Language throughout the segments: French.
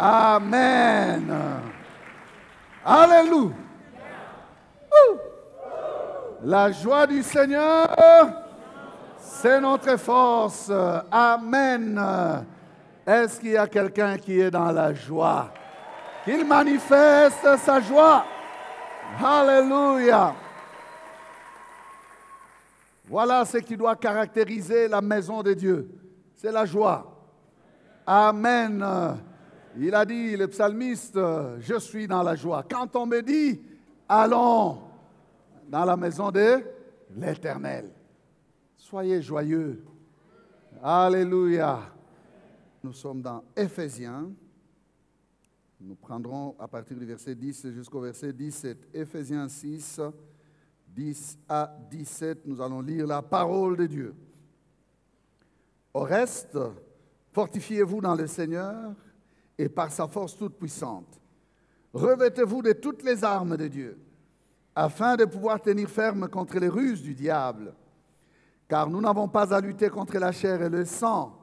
Amen. Alléluia. La joie du Seigneur, c'est notre force. Amen. Est-ce qu'il y a quelqu'un qui est dans la joie? Qu'il manifeste sa joie. Alléluia. Voilà ce qui doit caractériser la maison de Dieu. C'est la joie. Amen. Il a dit, le psalmiste, je suis dans la joie. Quand on me dit, allons dans la maison de l'Éternel. Soyez joyeux. Alléluia. Nous sommes dans Éphésiens. Nous prendrons à partir du verset 10 jusqu'au verset 17. Éphésiens 6, 10 à 17, nous allons lire la parole de Dieu. Au reste, fortifiez-vous dans le Seigneur et par sa force toute puissante. Revêtez-vous de toutes les armes de Dieu, afin de pouvoir tenir ferme contre les ruses du diable. Car nous n'avons pas à lutter contre la chair et le sang,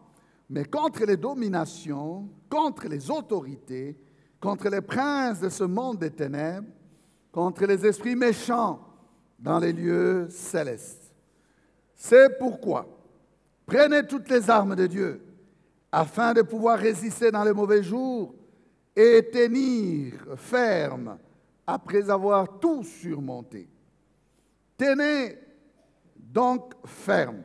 mais contre les dominations, contre les autorités, contre les princes de ce monde des ténèbres, contre les esprits méchants dans les lieux célestes. C'est pourquoi prenez toutes les armes de Dieu, afin de pouvoir résister dans les mauvais jours et tenir ferme après avoir tout surmonté. Tenez donc ferme.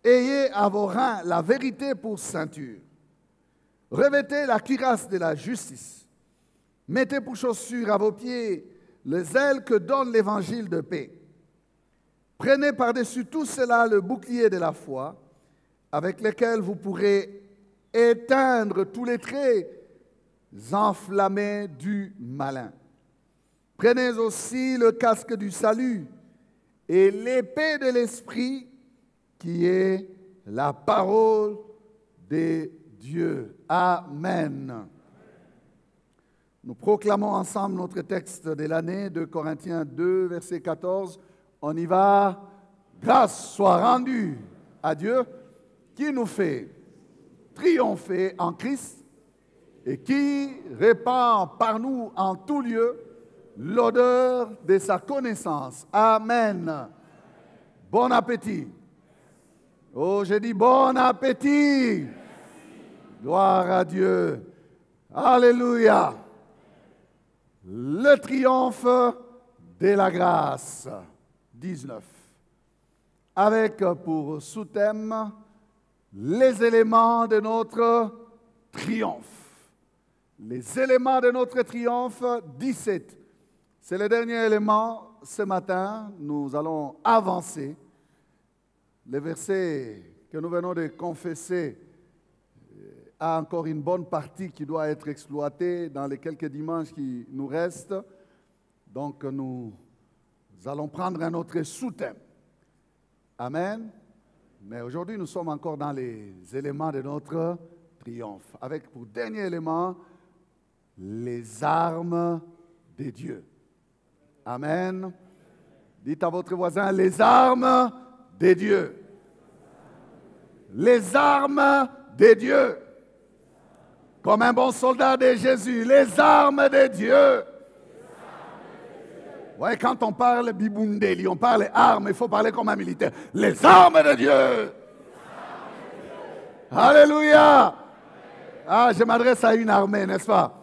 Ayez à vos reins la vérité pour ceinture. Revêtez la cuirasse de la justice. Mettez pour chaussures à vos pieds le zèle que donne l'évangile de paix. Prenez par-dessus tout cela le bouclier de la foi, avec lequel vous pourrez éteindre tous les traits enflammés du malin. Prenez aussi le casque du salut et l'épée de l'esprit, qui est la parole de Dieu. Amen. Nous proclamons ensemble notre texte de l'année, 2 Corinthiens 2, verset 14. On y va. Grâce soit rendue à Dieu qui nous fait triompher en Christ et qui répand par nous en tout lieu l'odeur de sa connaissance. Amen. Bon appétit. Oh, j'ai dit bon appétit. Gloire à Dieu. Alléluia. Le triomphe de la grâce. 19. Avec pour sous-thème les éléments de notre triomphe. Les éléments de notre triomphe, 17. C'est le dernier élément. Ce matin, nous allons avancer. Le verset que nous venons de confesser a encore une bonne partie qui doit être exploitée dans les quelques dimanches qui nous restent. Donc, nous allons prendre un autre sous-thème. Amen. Mais aujourd'hui, nous sommes encore dans les éléments de notre triomphe. Avec pour dernier élément, les armes de Dieu. Amen. Dites à votre voisin, les armes de Dieu. Les armes de Dieu. Comme un bon soldat de Jésus, les armes de Dieu. Ouais, quand on parle bibundeli, on parle armes, il faut parler comme un militaire. Les armes de Dieu. Alléluia. Ah, je m'adresse à une armée, n'est-ce pas?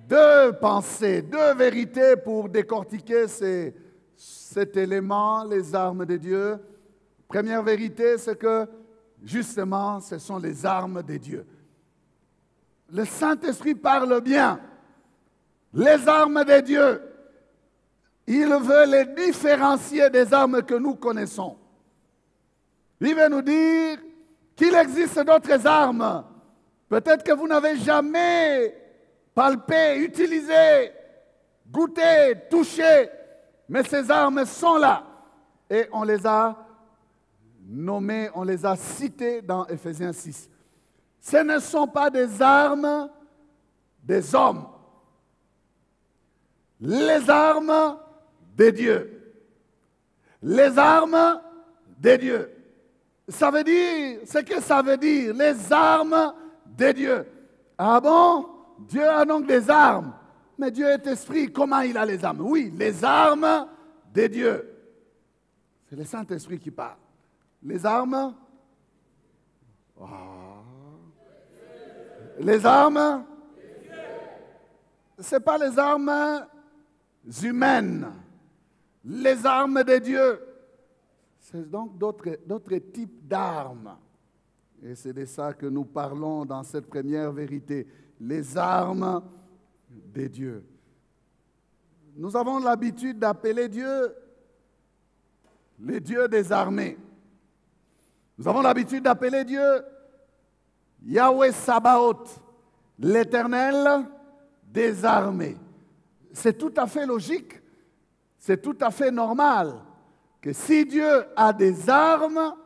Deux pensées, deux vérités pour décortiquer cet élément, les armes de Dieu. Première vérité, c'est que, justement, ce sont les armes de Dieu. Le Saint-Esprit parle bien. Les armes de Dieu. Il veut les différencier des armes que nous connaissons. Il veut nous dire qu'il existe d'autres armes. Peut-être que vous n'avez jamais palpé, utilisé, goûté, touché, mais ces armes sont là. Et on les a nommées, on les a citées dans Éphésiens 6. Ce ne sont pas des armes des hommes. Les armes de Dieu. Les armes de Dieu. Ça veut dire, ce que ça veut dire, les armes de Dieu. Ah bon? Dieu a donc des armes. Mais Dieu est esprit. Comment il a les armes? Oui, les armes de Dieu. C'est le Saint-Esprit qui parle. Les armes? Oh. Les armes? Ce n'est pas les armes humaines. Les armes de Dieu. C'est donc d'autres types d'armes. Et c'est de ça que nous parlons dans cette première vérité. Les armes de Dieu. Nous avons l'habitude d'appeler Dieu le Dieu des armées. Nous avons l'habitude d'appeler Dieu Yahweh Sabaoth, l'Éternel des armées. C'est tout à fait logique, c'est tout à fait normal que si Dieu a des armes,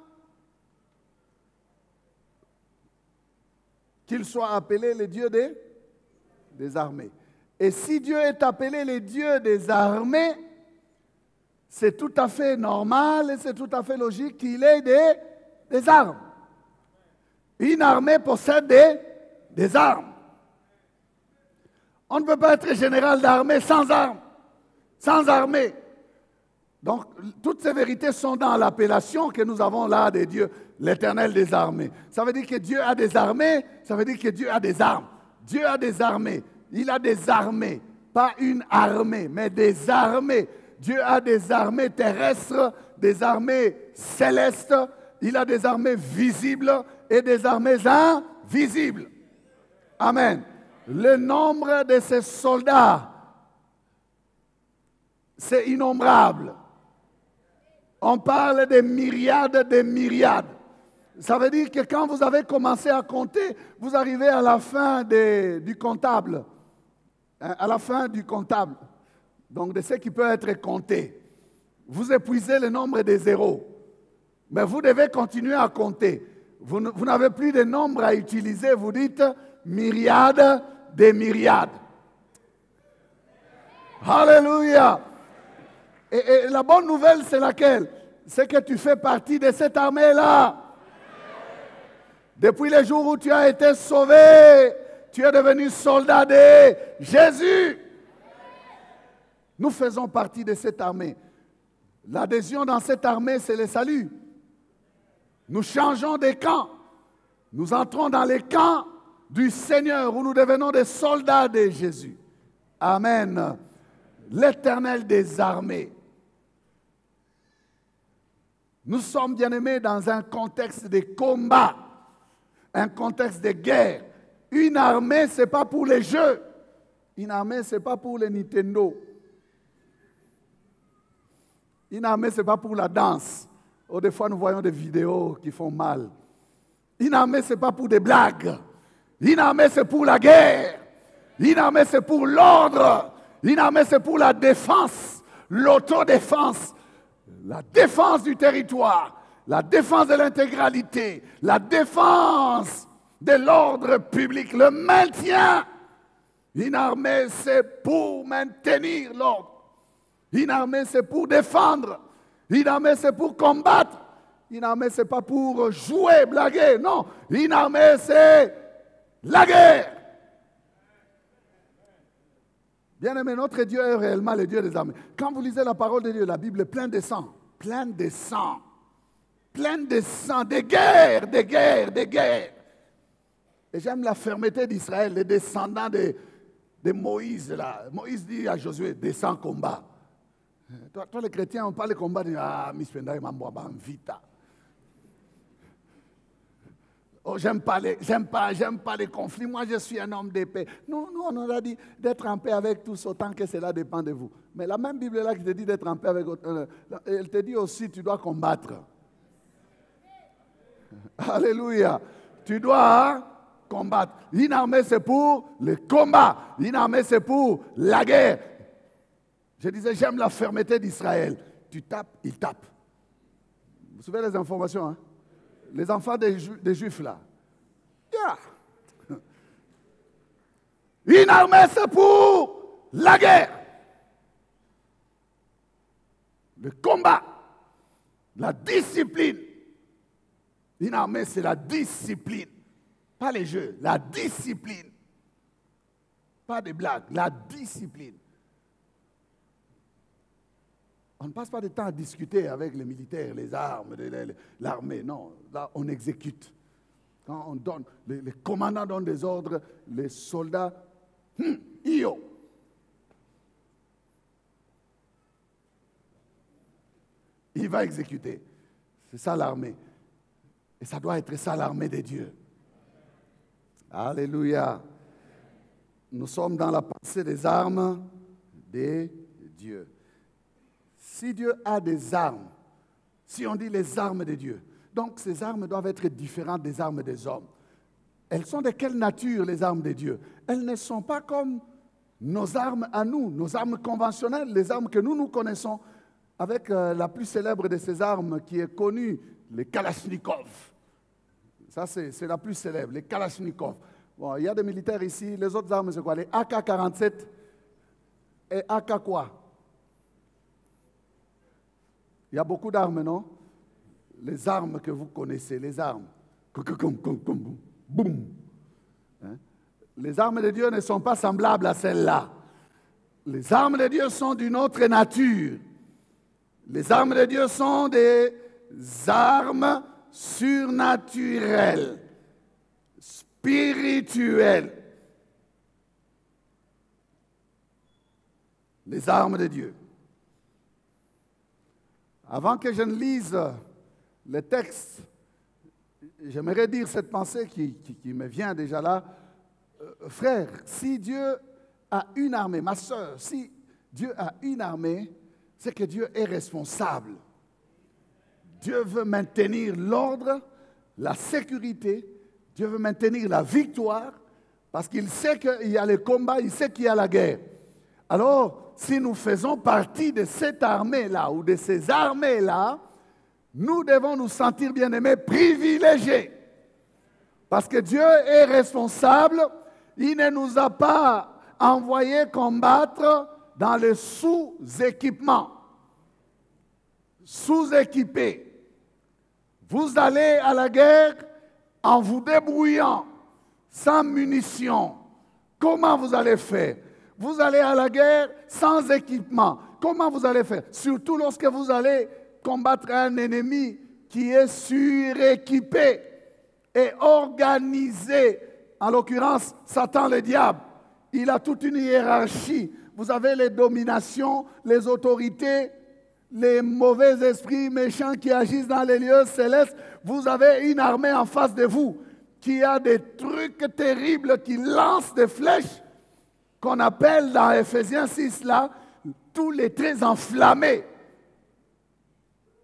qu'il soit appelé le Dieu des armées. Et si Dieu est appelé le Dieu des armées, c'est tout à fait normal et c'est tout à fait logique qu'il ait des armes. Une armée possède des armes. On ne peut pas être général d'armée sans armes, sans armée. Donc, toutes ces vérités sont dans l'appellation que nous avons là de Dieu, l'Éternel des armées. Ça veut dire que Dieu a des armées, ça veut dire que Dieu a des armes. Dieu a des armées. Il a des armées, pas une armée, mais des armées. Dieu a des armées terrestres, des armées célestes. Il a des armées visibles et des armées invisibles. Amen. Le nombre de ces soldats, c'est innombrable. On parle de myriades, de myriades. Ça veut dire que quand vous avez commencé à compter, vous arrivez à la fin du comptable. À la fin du comptable. Donc de ce qui peut être compté. Vous épuisez le nombre des zéros. Mais vous devez continuer à compter. Vous n'avez plus de nombre à utiliser. Vous dites myriades de myriades. Alléluia. Et la bonne nouvelle, c'est laquelle? C'est que tu fais partie de cette armée-là. Depuis le jour où tu as été sauvé, tu es devenu soldat de Jésus. Nous faisons partie de cette armée. L'adhésion dans cette armée, c'est le salut. Nous changeons de camp. Nous entrons dans les camps du Seigneur où nous devenons des soldats de Jésus. Amen. L'Éternel des armées. Nous sommes bien-aimés dans un contexte de combat, un contexte de guerre. Une armée, ce n'est pas pour les jeux. Une armée, ce n'est pas pour les Nintendo. Une armée, ce n'est pas pour la danse. Oh, des fois, nous voyons des vidéos qui font mal. Une armée, ce n'est pas pour des blagues. Une armée, c'est pour la guerre. Une armée, c'est pour l'ordre. Une armée, c'est pour la défense, l'autodéfense, la défense du territoire, la défense de l'intégralité, la défense de l'ordre public, le maintien. Une armée, c'est pour maintenir l'ordre. Une armée, c'est pour défendre. Une armée, c'est pour combattre. Une armée, ce n'est pas pour jouer, blaguer. Non, une armée, c'est la guerre. Bien-aimé, notre Dieu est réellement le Dieu des armées. Quand vous lisez la parole de Dieu, la Bible est pleine de sang. Pleine de sang. Pleine de sang, de guerre, de guerre, de guerre. Et j'aime la fermeté d'Israël, les descendants de Moïse. Là. Moïse dit à Josué, descends combat. Toi, les chrétiens, on parle de combat, on dit, ah, Miss Penda, vita. Oh, j'aime pas les conflits. Moi, je suis un homme de paix. Non, nous, on a dit d'être en paix avec tous autant que cela dépend de vous. Mais la même Bible là qui te dit d'être en paix avec elle te dit aussi tu dois combattre. Alléluia. Tu dois combattre. Une armée, c'est pour le combat. Une armée, c'est pour la guerre. Je disais, j'aime la fermeté d'Israël. Tu tapes, il tape. Vous vous souvenez des informations, hein? Les enfants des Juifs, là. Yeah. Une armée, c'est pour la guerre. Le combat. La discipline. Une armée, c'est la discipline. Pas les jeux, la discipline. Pas de blagues, la discipline. On ne passe pas de temps à discuter avec les militaires, les armes, l'armée. Non, là, on exécute. Quand on donne, les commandants donnent des ordres, les soldats, io. Il va exécuter. C'est ça l'armée. Et ça doit être ça l'armée de Dieu. Alléluia. Nous sommes dans la pensée des armes de Dieu. Si Dieu a des armes, si on dit les armes de Dieu, donc ces armes doivent être différentes des armes des hommes. Elles sont de quelle nature les armes de Dieu? Elles ne sont pas comme nos armes à nous, nos armes conventionnelles, les armes que nous connaissons, avec la plus célèbre de ces armes qui est connue, les Kalachnikov. Ça, c'est la plus célèbre, les Kalachnikov. Bon, il y a des militaires ici, les autres armes, c'est quoi? Les AK-47 et AK quoi? Il y a beaucoup d'armes, non? Les armes que vous connaissez, les armes. Boum. Hein? Les armes de Dieu ne sont pas semblables à celles-là. Les armes de Dieu sont d'une autre nature. Les armes de Dieu sont des armes surnaturelles, spirituelles. Les armes de Dieu. Avant que je ne lise le texte, j'aimerais dire cette pensée qui me vient déjà là. Frère, si Dieu a une armée, ma soeur, si Dieu a une armée, c'est que Dieu est responsable. Dieu veut maintenir l'ordre, la sécurité, Dieu veut maintenir la victoire, parce qu'il sait qu'il y a le combat, il sait qu'il y a la guerre. Alors, si nous faisons partie de cette armée-là ou de ces armées-là, nous devons nous sentir bien-aimés, privilégiés. Parce que Dieu est responsable, il ne nous a pas envoyés combattre dans le sous-équipement. Sous-équipé. Vous allez à la guerre en vous débrouillant, sans munitions. Comment vous allez faire? Vous allez à la guerre sans équipement. Comment vous allez faire? Surtout lorsque vous allez combattre un ennemi qui est suréquipé et organisé. En l'occurrence, Satan le diable. Il a toute une hiérarchie. Vous avez les dominations, les autorités, les mauvais esprits méchants qui agissent dans les lieux célestes. Vous avez une armée en face de vous qui a des trucs terribles, qui lance des flèches, qu'on appelle dans Ephésiens 6, là, tous les traits enflammés.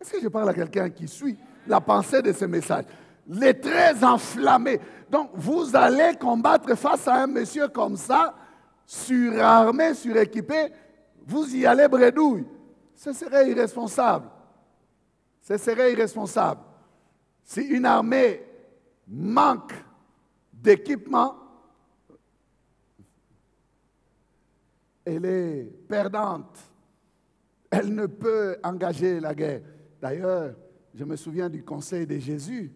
Est-ce que je parle à quelqu'un qui suit la pensée de ce message? Les traits enflammés. Donc, vous allez combattre face à un monsieur comme ça, surarmé, suréquipé, vous y allez bredouille. Ce serait irresponsable. Ce serait irresponsable. Si une armée manque d'équipement, elle est perdante. Elle ne peut engager la guerre. D'ailleurs, je me souviens du conseil de Jésus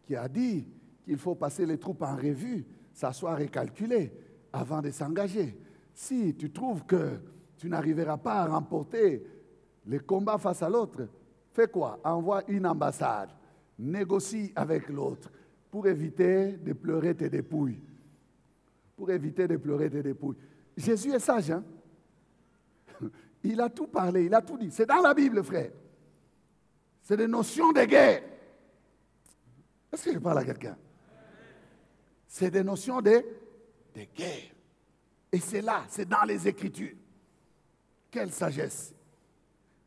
qui a dit qu'il faut passer les troupes en revue, s'asseoir et calculer avant de s'engager. Si tu trouves que tu n'arriveras pas à remporter les combats face à l'autre, fais quoi? Envoie une ambassade, négocie avec l'autre pour éviter de pleurer tes dépouilles. Pour éviter de pleurer tes dépouilles. Jésus est sage, hein? Il a tout parlé, il a tout dit. C'est dans la Bible, frère. C'est des notions de guerre. Est-ce que je parle à quelqu'un? C'est des notions de guerre. Et c'est là, c'est dans les Écritures. Quelle sagesse.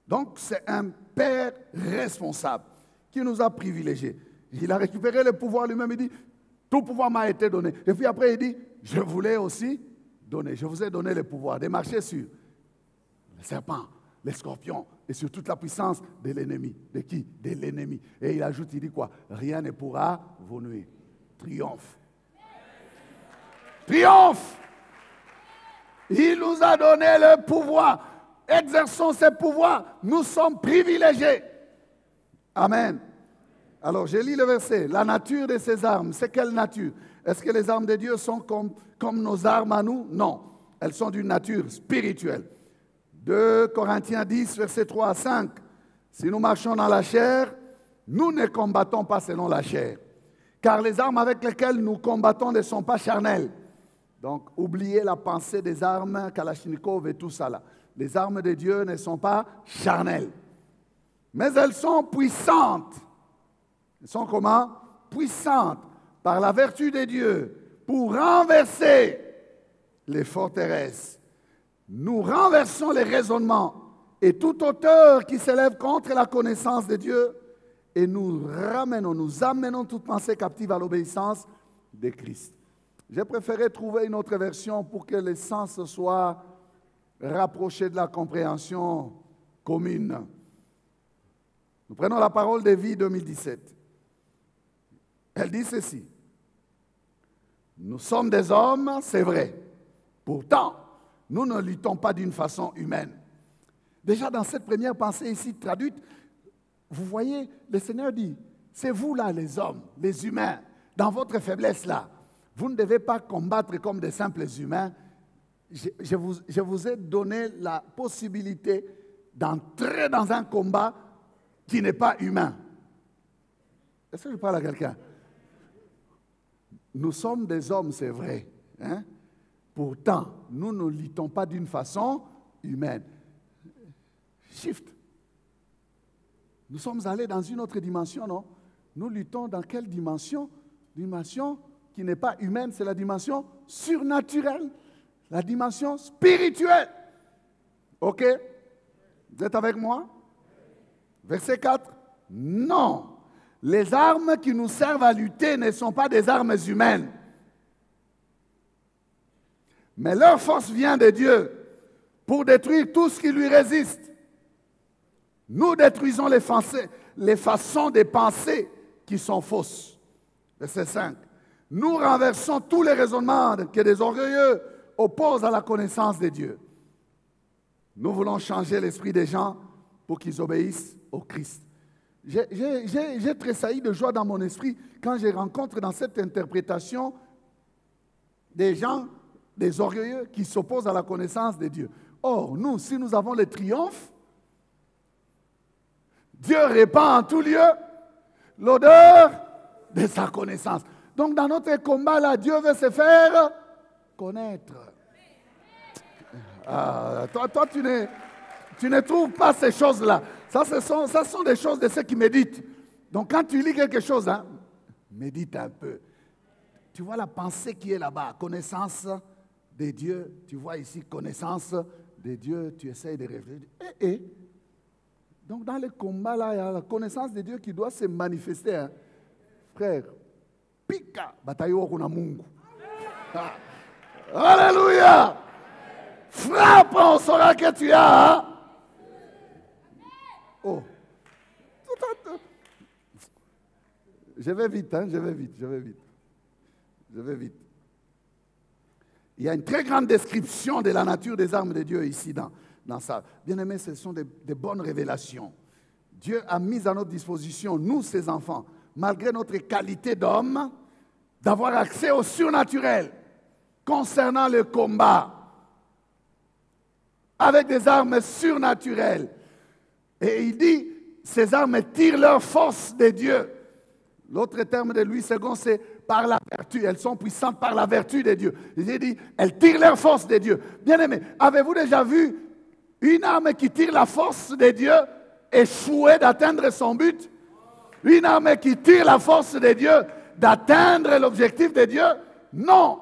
Donc, c'est un Père responsable qui nous a privilégiés. Il a récupéré le pouvoir lui-même, il dit, tout pouvoir m'a été donné. Et puis après, il dit, je voulais aussi donner, je vous ai donné le pouvoir de marcher sur les serpents, les scorpions et sur toute la puissance de l'ennemi. De qui? De l'ennemi. Et il ajoute, il dit quoi? Rien ne pourra vous nuire. Triomphe. Triomphe! Il nous a donné le pouvoir. Exerçons ce pouvoir. Nous sommes privilégiés. Amen. Alors, je lis le verset. La nature de ces armes, c'est quelle nature? Est-ce que les armes de Dieu sont comme nos armes à nous? Non. elles sont d'une nature spirituelle. 2 Corinthiens 10, versets 3 à 5. Si nous marchons dans la chair, nous ne combattons pas selon la chair. Car les armes avec lesquelles nous combattons ne sont pas charnelles. Donc, oubliez la pensée des armes, Kalachnikov et tout ça là. Les armes de Dieu ne sont pas charnelles. Mais elles sont puissantes. Elles sont comment? Puissantes par la vertu de Dieu pour renverser les forteresses. Nous renversons les raisonnements et toute hauteur qui s'élève contre la connaissance de Dieu et nous amenons toute pensée captive à l'obéissance de Christ. J'ai préféré trouver une autre version pour que les sens soient rapprochés de la compréhension commune. Nous prenons la parole de Vie 2017. Elle dit ceci. Nous sommes des hommes, c'est vrai. Pourtant, nous ne luttons pas d'une façon humaine. Déjà dans cette première pensée ici traduite, vous voyez, le Seigneur dit, c'est vous là les hommes, les humains, dans votre faiblesse là. Vous ne devez pas combattre comme des simples humains. Je vous ai donné la possibilité d'entrer dans un combat qui n'est pas humain. Est-ce que je parle à quelqu'un? Nous sommes des hommes, c'est vrai. Hein? Pourtant, nous ne luttons pas d'une façon humaine. Shift. Nous sommes allés dans une autre dimension, non? Nous luttons dans quelle dimension? Dimension qui n'est pas humaine, c'est la dimension surnaturelle, la dimension spirituelle. OK? Vous êtes avec moi? Verset 4. Non. Les armes qui nous servent à lutter ne sont pas des armes humaines. Mais leur force vient de Dieu pour détruire tout ce qui lui résiste. Nous détruisons les façons de penser qui sont fausses. Verset 5. Nous renversons tous les raisonnements que des orgueilleux opposent à la connaissance de Dieu. Nous voulons changer l'esprit des gens pour qu'ils obéissent au Christ. J'ai tressailli de joie dans mon esprit quand je rencontre dans cette interprétation des gens, des orgueilleux qui s'opposent à la connaissance de Dieu. Or, nous, si nous avons le triomphe, Dieu répand en tout lieu l'odeur de sa connaissance. Donc, dans notre combat, là, Dieu veut se faire connaître. Toi, tu ne trouves pas ces choses-là. Ça sont des choses de ceux qui méditent. Donc, quand tu lis quelque chose, hein, médite un peu. Tu vois la pensée qui est là-bas, connaissance de Dieu. Tu vois ici, connaissance de Dieu. Tu essayes de réfléchir. Donc, dans le combat, là, il y a la connaissance de Dieu qui doit se manifester. Hein. Frère, pika, batayo kuna Mungu. Alléluia! Frappe, on saura que tu as. Hein? Oh. Je vais vite, hein, je vais vite. Il y a une très grande description de la nature des armes de Dieu ici dans ça. Bien aimé, ce sont des bonnes révélations. Dieu a mis à notre disposition, nous, ses enfants, malgré notre qualité d'homme, d'avoir accès au surnaturel concernant le combat, avec des armes surnaturelles. Et il dit, ces armes tirent leur force de Dieu. L'autre terme de Louis II, c'est par la vertu. Elles sont puissantes par la vertu de Dieu. Il dit, elles tirent leur force de Dieu. Bien aimé, avez-vous déjà vu une arme qui tire la force de Dieu échouer d'atteindre son but? Une arme qui tire la force de Dieu d'atteindre l'objectif de Dieu? Non.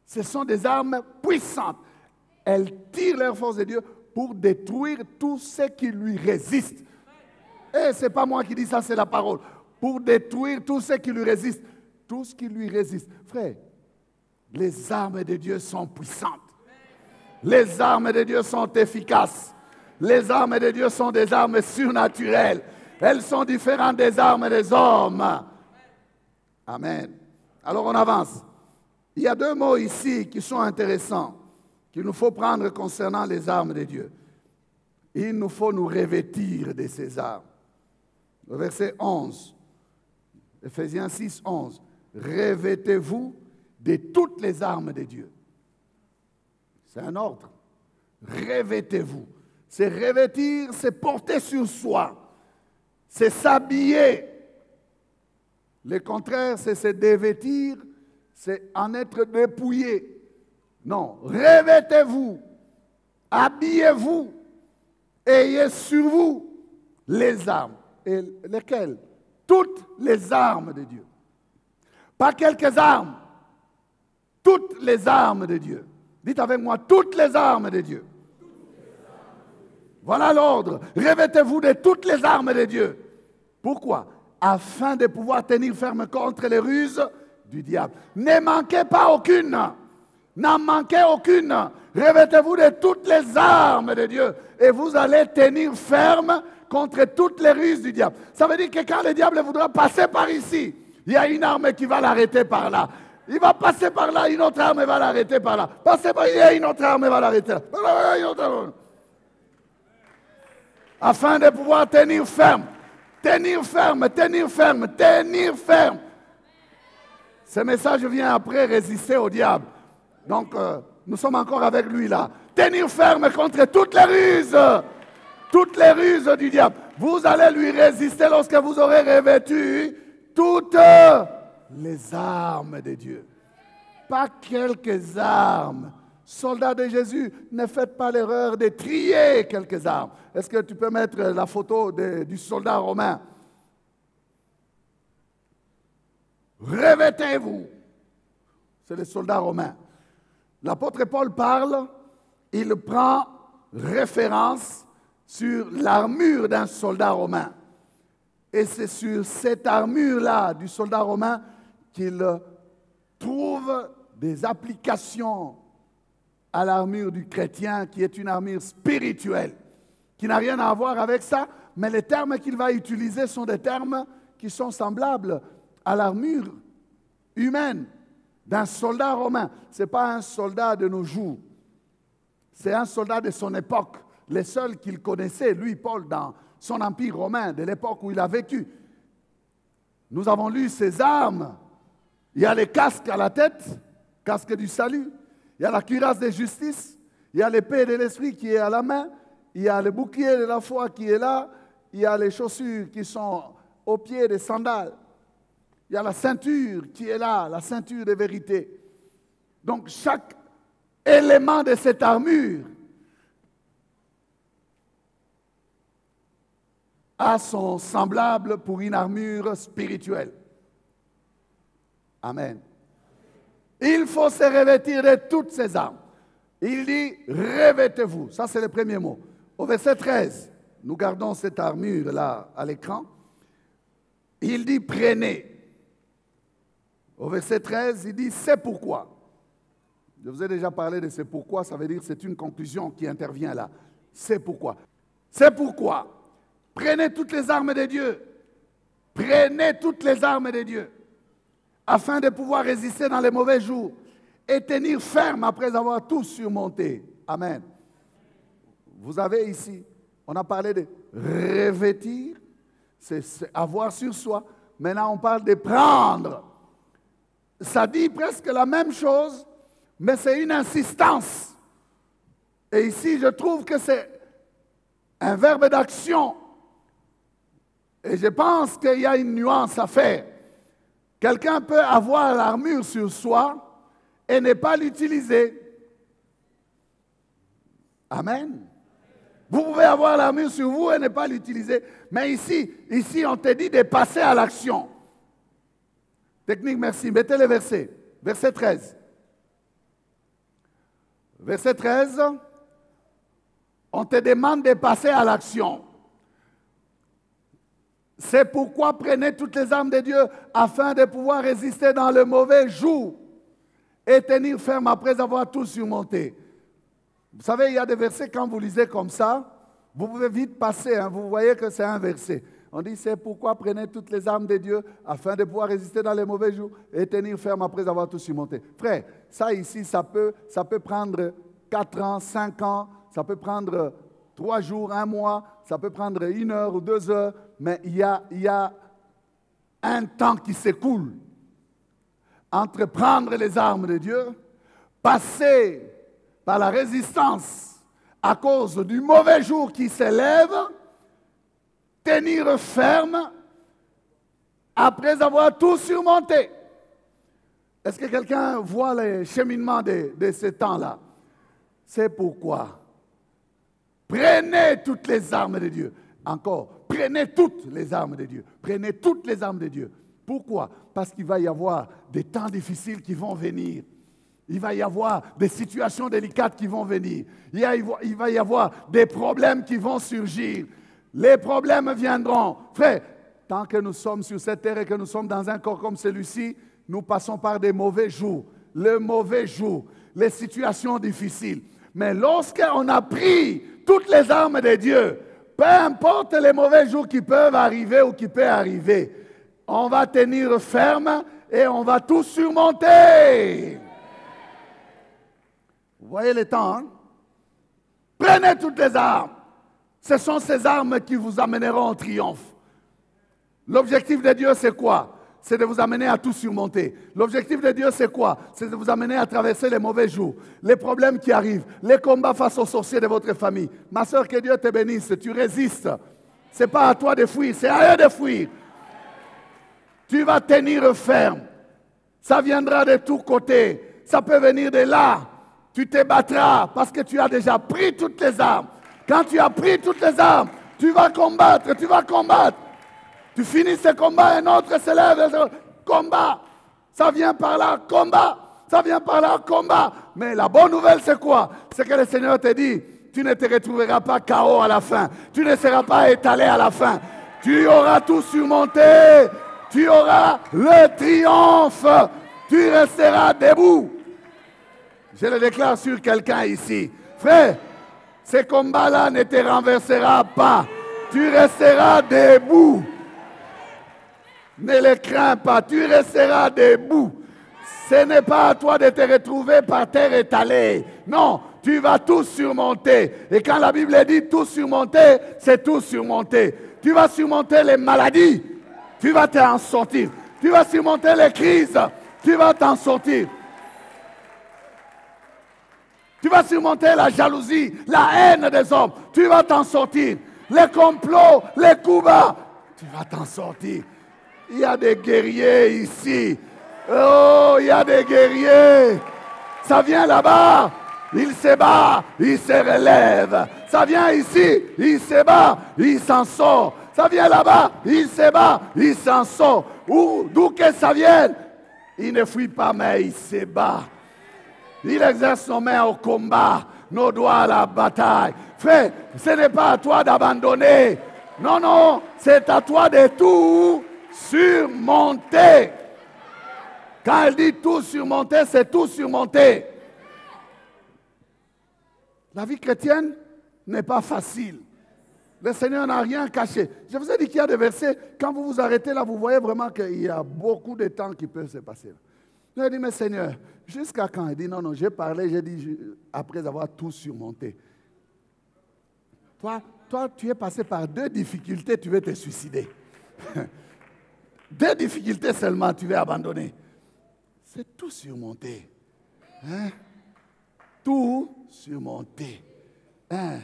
Ce sont des armes puissantes. Elles tirent leur force de Dieu pour détruire tout ce qui lui résiste. Et ce n'est pas moi qui dis ça, c'est la parole. Pour détruire tout ce qui lui résiste. Tout ce qui lui résiste. Frère, les armes de Dieu sont puissantes. Les armes de Dieu sont efficaces. Les armes de Dieu sont des armes surnaturelles. Elles sont différentes des armes des hommes. Amen. Alors on avance. Il y a deux mots ici qui sont intéressants, qu'il nous faut prendre concernant les armes de Dieu. Il nous faut nous revêtir de ces armes. Le verset 11, Ephésiens 6, 11. Revêtez-vous de toutes les armes de Dieu. C'est un ordre. Revêtez-vous. C'est revêtir, c'est porter sur soi. C'est s'habiller. Le contraire, c'est se dévêtir, c'est en être dépouillé. Non, revêtez-vous, habillez-vous, ayez sur vous les armes. Et lesquelles? Toutes les armes de Dieu. Pas quelques armes, toutes les armes de Dieu. Dites avec moi, toutes les armes de Dieu. Voilà l'ordre. Revêtez-vous de toutes les armes de Dieu. Pourquoi? Afin de pouvoir tenir ferme contre les ruses du diable. Ne manquez pas aucune. N'en manquez aucune. Revêtez-vous de toutes les armes de Dieu. Et vous allez tenir ferme contre toutes les ruses du diable. Ça veut dire que quand le diable voudra passer par ici, il y a une arme qui va l'arrêter par là. Il va passer par là, une autre arme va l'arrêter par là. Passer par là, il y a une autre arme va l'arrêter là. Afin de pouvoir tenir ferme. Tenir ferme, tenir ferme, tenir ferme. Ce message vient après résister au diable. Donc, nous sommes encore avec lui là. Tenir ferme contre toutes les ruses du diable. Vous allez lui résister lorsque vous aurez revêtu toutes les armes de Dieu. Pas quelques armes. Soldats de Jésus, ne faites pas l'erreur de trier quelques armes. Est-ce que tu peux mettre la photo du soldat romain? Revêtez-vous. C'est le soldat romain. L'apôtre Paul parle, il prend référence sur l'armure d'un soldat romain. Et c'est sur cette armure-là du soldat romain qu'il trouve des applications à l'armure du chrétien, qui est une armure spirituelle, qui n'a rien à voir avec ça, mais les termes qu'il va utiliser sont des termes qui sont semblables à l'armure humaine d'un soldat romain. Ce n'est pas un soldat de nos jours, c'est un soldat de son époque, les seuls qu'il connaissait, lui, Paul, dans son empire romain, de l'époque où il a vécu. Nous avons lu ses armes. Il y a les casques à la tête, casque du salut. Il y a la cuirasse de justice, il y a l'épée de l'esprit qui est à la main, il y a le bouclier de la foi qui est là, il y a les chaussures qui sont aux pieds des sandales, il y a la ceinture qui est là, la ceinture de vérité. Donc chaque élément de cette armure a son semblable pour une armure spirituelle. Amen. Il faut se revêtir de toutes ces armes. Il dit, revêtez-vous. Ça, c'est le premier mot. Au verset 13, nous gardons cette armure-là à l'écran. Il dit, prenez. Au verset 13, il dit, c'est pourquoi. Je vous ai déjà parlé de c'est pourquoi, ça veut dire que c'est une conclusion qui intervient là. C'est pourquoi. C'est pourquoi. Prenez toutes les armes de Dieu. Prenez toutes les armes de Dieu, afin de pouvoir résister dans les mauvais jours et tenir ferme après avoir tout surmonté. Amen. Vous avez ici, on a parlé de revêtir, c'est avoir sur soi. Maintenant, on parle de prendre. Ça dit presque la même chose, mais c'est une insistance. Et ici, je trouve que c'est un verbe d'action. Et je pense qu'il y a une nuance à faire. Quelqu'un peut avoir l'armure sur soi et ne pas l'utiliser. Amen. Vous pouvez avoir l'armure sur vous et ne pas l'utiliser. Mais ici, on te dit de passer à l'action. Technique, merci. Mettez le verset. Verset 13. Verset 13. On te demande de passer à l'action. C'est pourquoi prenez toutes les armes de Dieu afin de pouvoir résister dans le mauvais jour et tenir ferme après avoir tout surmonté. Vous savez, il y a des versets, quand vous lisez comme ça, vous pouvez vite passer, hein, vous voyez que c'est un verset. On dit, c'est pourquoi prenez toutes les armes de Dieu afin de pouvoir résister dans les mauvais jours et tenir ferme après avoir tout surmonté. Frère, ça ici, ça peut prendre 4 ans, 5 ans, ça peut prendre 3 jours, 1 mois, ça peut prendre 1 heure ou 2 heures, mais il y a un temps qui s'écoule entre prendre les armes de Dieu, passer par la résistance à cause du mauvais jour qui s'élève, tenir ferme après avoir tout surmonté. Est-ce que quelqu'un voit le cheminement de ces temps-là? C'est pourquoi prenez toutes les armes de Dieu. Encore, prenez toutes les armes de Dieu. Prenez toutes les armes de Dieu. Pourquoi? Parce qu'il va y avoir des temps difficiles qui vont venir. Il va y avoir des situations délicates qui vont venir. Il va y avoir des problèmes qui vont surgir. Les problèmes viendront. Frère, tant que nous sommes sur cette terre et que nous sommes dans un corps comme celui-ci, nous passons par des mauvais jours. Le mauvais jour, les situations difficiles. Mais lorsqu'on a pris toutes les armes de Dieu, peu importe les mauvais jours qui peuvent arriver ou qui peuvent arriver, on va tenir ferme et on va tout surmonter. Vous voyez les temps, hein? Prenez toutes les armes. Ce sont ces armes qui vous amèneront au triomphe. L'objectif de Dieu, c'est quoi? C'est de vous amener à tout surmonter. L'objectif de Dieu, c'est quoi? C'est de vous amener à traverser les mauvais jours, les problèmes qui arrivent, les combats face aux sorciers de votre famille. Ma soeur, que Dieu te bénisse, tu résistes. Ce n'est pas à toi de fuir, c'est à eux de fuir. Tu vas tenir ferme. Ça viendra de tous côtés. Ça peut venir de là. Tu te battras parce que tu as déjà pris toutes les armes. Quand tu as pris toutes les armes, tu vas combattre, tu vas combattre. Tu finis ce combat, un autre se lève, combat. Ça vient par là, combat. Ça vient par là, combat. Mais la bonne nouvelle, c'est quoi? C'est que le Seigneur te dit, tu ne te retrouveras pas KO à la fin. Tu ne seras pas étalé à la fin. Tu auras tout surmonté. Tu auras le triomphe. Tu resteras debout. Je le déclare sur quelqu'un ici. Frère, ce combat-là ne te renversera pas. Tu resteras debout. Ne le crains pas, tu resteras debout. Ce n'est pas à toi de te retrouver par terre étalée. Non, tu vas tout surmonter. Et quand la Bible dit tout surmonter, c'est tout surmonter. Tu vas surmonter les maladies, tu vas t'en sortir. Tu vas surmonter les crises, tu vas t'en sortir. Tu vas surmonter la jalousie, la haine des hommes, tu vas t'en sortir. Les complots, les coups bas, tu vas t'en sortir. Il y a des guerriers ici. Oh, il y a des guerriers. Ça vient là-bas. Il se bat, il se relève. Ça vient ici, il se bat, il s'en sort. Ça vient là-bas, il se bat, il s'en sort. D'où que ça vienne, il ne fuit pas, mais il se bat. Il exerce nos mains au combat, nos doigts à la bataille. Frère, ce n'est pas à toi d'abandonner. Non, non, c'est à toi de tout surmonter. Quand elle dit tout surmonter, c'est tout surmonter. La vie chrétienne n'est pas facile. Le Seigneur n'a rien caché. Je vous ai dit qu'il y a des versets, quand vous vous arrêtez là, vous voyez vraiment qu'il y a beaucoup de temps qui peut se passer. Je dit, mais Seigneur, jusqu'à quand? Il dit, non, non, j'ai parlé, j'ai dit, après avoir tout surmonté. Toi, tu es passé par 2 difficultés, tu veux te suicider. 2 difficultés seulement, tu veux abandonner. C'est tout surmonter. Hein? Tout surmonter. Hein?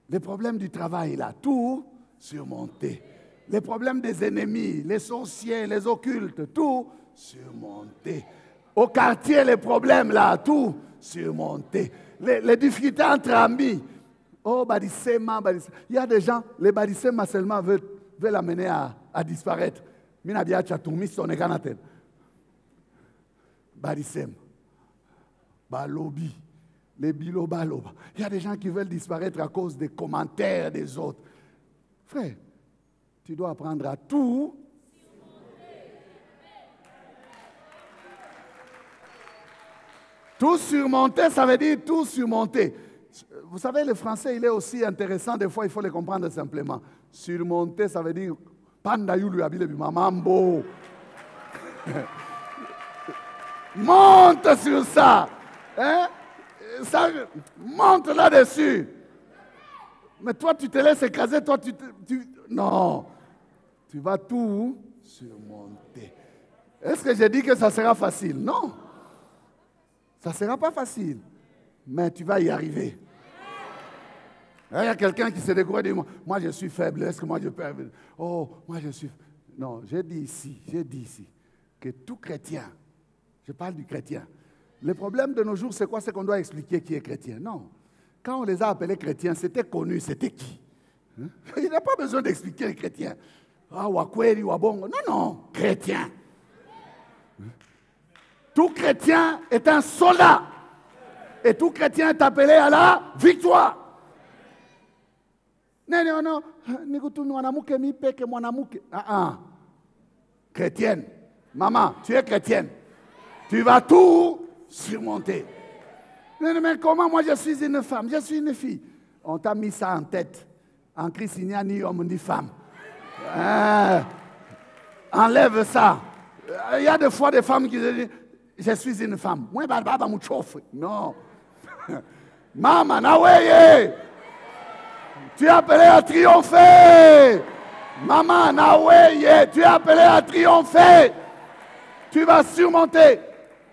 Les problèmes du travail, là, tout surmonter. Les problèmes des ennemis, les sorciers, les occultes, tout surmonter. Au quartier, les problèmes, là, tout surmonter. Les difficultés entre amis. Oh, Badissema, Badissema. Il y a des gens, les Badissema seulement veulent l'amener à disparaître. Minabia Chatoumi, son éganatel. Badissem. Balobi. Les bilobaloba. Il y a des gens qui veulent disparaître à cause des commentaires des autres. Frère, tu dois apprendre à tout. Tout surmonter, ça veut dire tout surmonter. Vous savez, le français, il est aussi intéressant. Des fois, il faut le comprendre simplement. Surmonter, ça veut dire Pandayulu abile mamambo. Monte sur ça. Hein? Ça monte là-dessus. Mais toi, tu te laisses écraser. Toi, non. Tu vas tout surmonter. Est-ce que j'ai dit que ça sera facile? Non. Ça ne sera pas facile. mais tu vas y arriver. Il y a quelqu'un qui se découvre et dit, moi je suis faible, est-ce que moi je peux... Oh, moi je suis... Non, j'ai dit ici, que tout chrétien, je parle du chrétien, le problème de nos jours, c'est quoi? C'est qu'on doit expliquer qui est chrétien. Non. Quand on les a appelés chrétiens, c'était connu, c'était qui? Hein? Il n'a pas besoin d'expliquer les chrétiens. Ah, Wakweri, Wabongo. Non, non, chrétien. Tout chrétien est un soldat. Et tout chrétien est appelé à la victoire. Non, non, non. Chrétienne. Maman, tu es chrétienne. Tu vas tout surmonter. Mais comment moi je suis une femme? Je suis une fille. On t'a mis ça en tête. En Christ, il n'y a ni homme ni femme. Enlève ça. Il y a des fois des femmes qui disent, je suis une femme. Moi, non. Maman, Naweye, tu es appelé à triompher. Maman, Naweye, tu es appelé à triompher. Tu vas surmonter.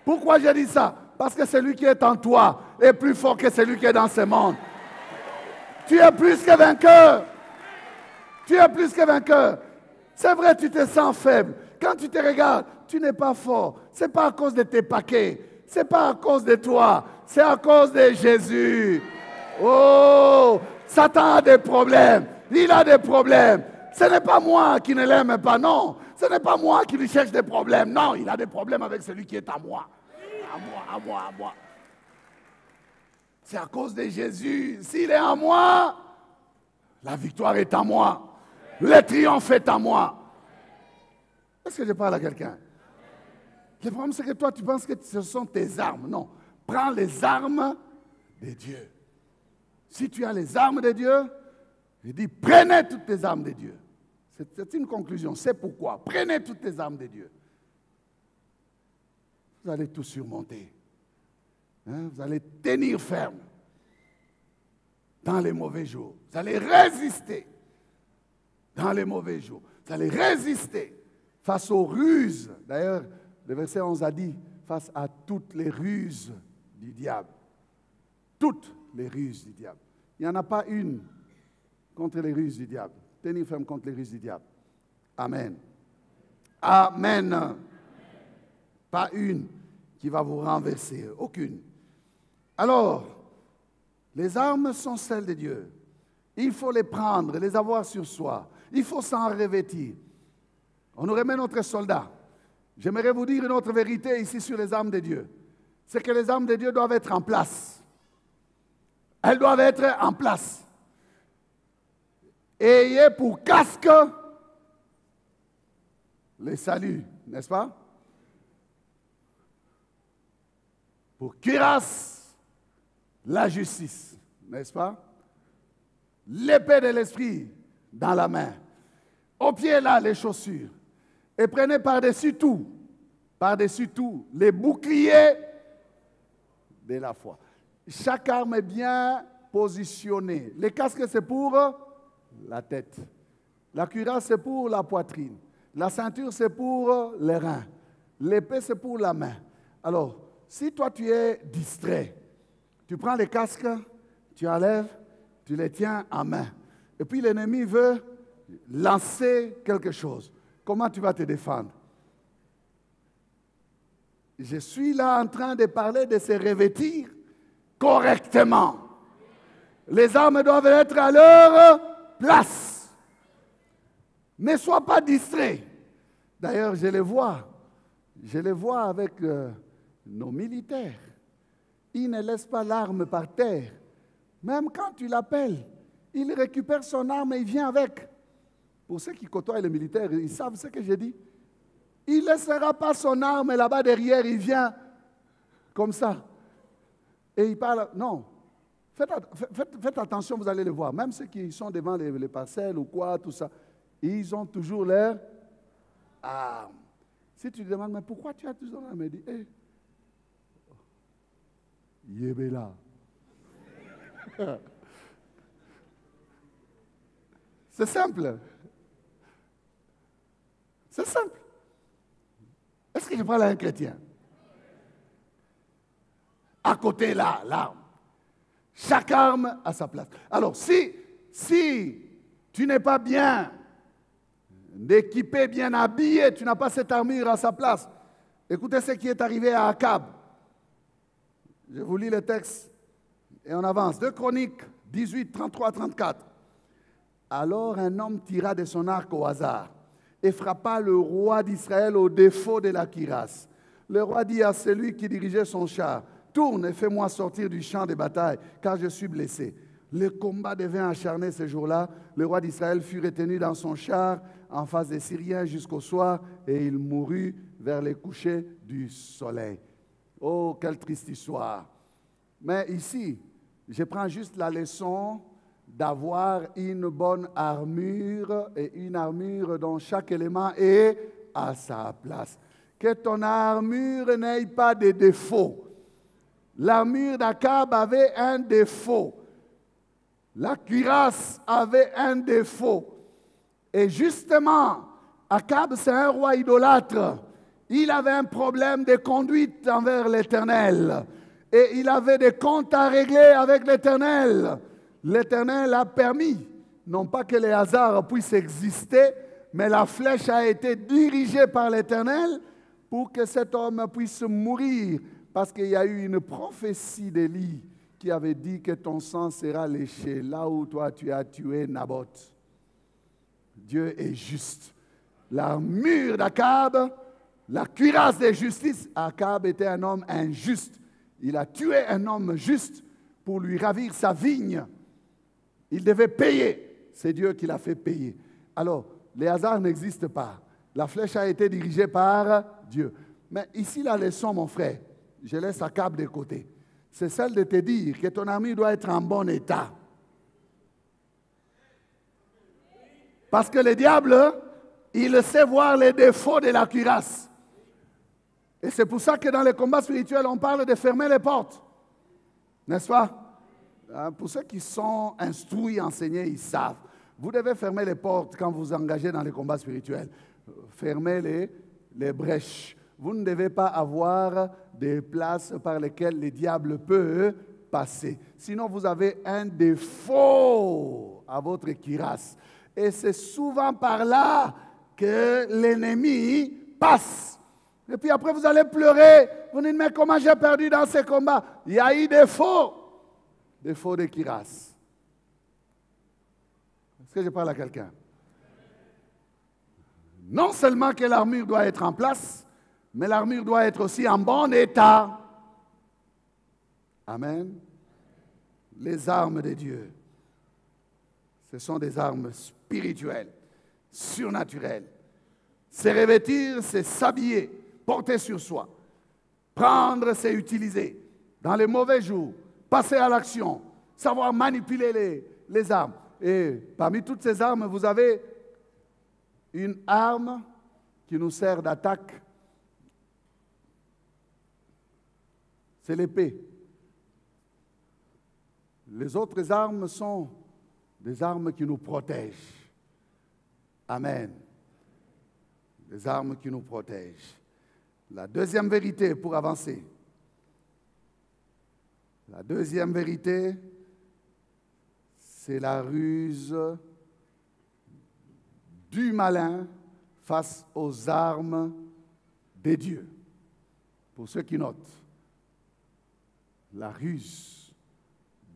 Pourquoi je dis ça? Parce que celui qui est en toi est plus fort que celui qui est dans ce monde. Tu es plus que vainqueur. Tu es plus que vainqueur. C'est vrai, tu te sens faible. Quand tu te regardes, tu n'es pas fort. Ce n'est pas à cause de tes paquets. Ce n'est pas à cause de toi. C'est à cause de Jésus. Oh, Satan a des problèmes. Il a des problèmes. Ce n'est pas moi qui ne l'aime pas, non. Ce n'est pas moi qui lui cherche des problèmes. Non, il a des problèmes avec celui qui est à moi. À moi. C'est à cause de Jésus. S'il est en moi, la victoire est à moi. Le triomphe est à moi. Est-ce que je parle à quelqu'un? Le problème, c'est que toi, tu penses que ce sont tes armes. Non. Prends les armes de Dieu. Si tu as les armes de Dieu, je dis, prenez toutes les armes de Dieu. C'est une conclusion. C'est pourquoi. Prenez toutes les armes de Dieu. Vous allez tout surmonter. Hein? Vous allez tenir ferme dans les mauvais jours. Vous allez résister dans les mauvais jours. Vous allez résister face aux ruses. D'ailleurs, le verset 11 a dit, face à toutes les ruses du diable. Toutes les ruses du diable. Il n'y en a pas une contre les ruses du diable. Tenir ferme contre les ruses du diable. Amen. Amen. Pas une qui va vous renverser. Aucune. Alors, les armes sont celles de Dieu. Il faut les prendre, les avoir sur soi. Il faut s'en revêtir. On nous remet notre soldat. J'aimerais vous dire une autre vérité ici sur les armes de Dieu. C'est que les armes de Dieu doivent être en place. Elles doivent être en place. Ayez pour casque le salut, n'est-ce pas? Pour cuirasse, la justice, n'est-ce pas? L'épée de l'esprit dans la main. Au pied là, les chaussures. Et prenez par-dessus tout, les boucliers de la foi. Chaque arme est bien positionnée. Les casques, c'est pour la tête. La cuirasse, c'est pour la poitrine. La ceinture, c'est pour les reins. L'épée, c'est pour la main. Alors, si toi, tu es distrait, tu prends les casques, tu enlèves, tu les tiens en main. Et puis, l'ennemi veut lancer quelque chose. Comment tu vas te défendre? Je suis là en train de parler de se revêtir correctement. Les armes doivent être à leur place. Ne sois pas distrait. D'ailleurs, je les vois avec nos militaires. Ils ne laissent pas l'arme par terre. Même quand tu l'appelles, il récupère son arme et il vient avec. Pour ceux qui côtoient les militaires, ils savent ce que j'ai dit. Il ne laissera pas son arme là-bas derrière, il vient comme ça. Et il parle. Non. Faites attention, vous allez le voir. Même ceux qui sont devant les parcelles ou quoi, tout ça, ils ont toujours leur arme. Si tu te demandes, mais pourquoi tu as toujours l'arme? Il dit, hé, Yébéla. C'est simple. C'est simple. Est-ce que je parle à un chrétien? À côté là, l'arme. Chaque arme à sa place. Alors, si tu n'es pas bien équipé, bien habillé, tu n'as pas cette armure à sa place, écoutez ce qui est arrivé à Akab. Je vous lis le texte et on avance. 2 Chroniques 18, 33, 34. Alors un homme tira de son arc au hasard et frappa le roi d'Israël au défaut de la cuirasse. Le roi dit à celui qui dirigeait son char, « Tourne et fais-moi sortir du champ de bataille, car je suis blessé. » Le combat devint acharné ce jour-là. Le roi d'Israël fut retenu dans son char en face des Syriens jusqu'au soir et il mourut vers le coucher du soleil. Oh, quelle triste histoire. Mais ici, je prends juste la leçon d'avoir une bonne armure et une armure dont chaque élément est à sa place. Que ton armure n'ait pas de défauts. L'armure d'Akab avait un défaut. La cuirasse avait un défaut. Et justement, Akab, c'est un roi idolâtre. Il avait un problème de conduite envers l'Éternel. Et il avait des comptes à régler avec l'Éternel. L'Éternel a permis, non pas que les hasards puissent exister, mais la flèche a été dirigée par l'Éternel pour que cet homme puisse mourir. Parce qu'il y a eu une prophétie d'Élie qui avait dit que ton sang sera léché là où toi tu as tué Naboth. Dieu est juste. L'armure d'Akab, la cuirasse de justice, Akab était un homme injuste. Il a tué un homme juste pour lui ravir sa vigne. Il devait payer. C'est Dieu qui l'a fait payer. Alors, les hasards n'existent pas. La flèche a été dirigée par Dieu. Mais ici, la leçon, mon frère, je laisse Akab de côté. C'est celle de te dire que ton armure doit être en bon état. Parce que le diable, il sait voir les défauts de la cuirasse. Et c'est pour ça que dans les combats spirituels, on parle de fermer les portes. N'est-ce pas? Pour ceux qui sont instruits, enseignés, ils savent. Vous devez fermer les portes quand vous vous engagez dans les combats spirituels. Fermez les brèches. Vous ne devez pas avoir des places par lesquelles le diable peut passer. Sinon, vous avez un défaut à votre cuirasse. Et c'est souvent par là que l'ennemi passe. Et puis après, vous allez pleurer. Vous dites, mais comment j'ai perdu dans ces combats? Il y a eu des faux de cuirasse. Est-ce que je parle à quelqu'un? Non seulement que l'armure doit être en place, mais l'armure doit être aussi en bon état. Amen. Les armes de Dieu, ce sont des armes spirituelles, surnaturelles. Se revêtir, c'est s'habiller, porter sur soi. Prendre, c'est utiliser. Dans les mauvais jours, passer à l'action, savoir manipuler les armes. Et parmi toutes ces armes, vous avez une arme qui nous sert d'attaque. C'est l'épée. Les autres armes sont des armes qui nous protègent. Amen. Des armes qui nous protègent. La deuxième vérité pour avancer. La deuxième vérité, c'est la ruse du malin face aux armes de Dieu. Pour ceux qui notent, la ruse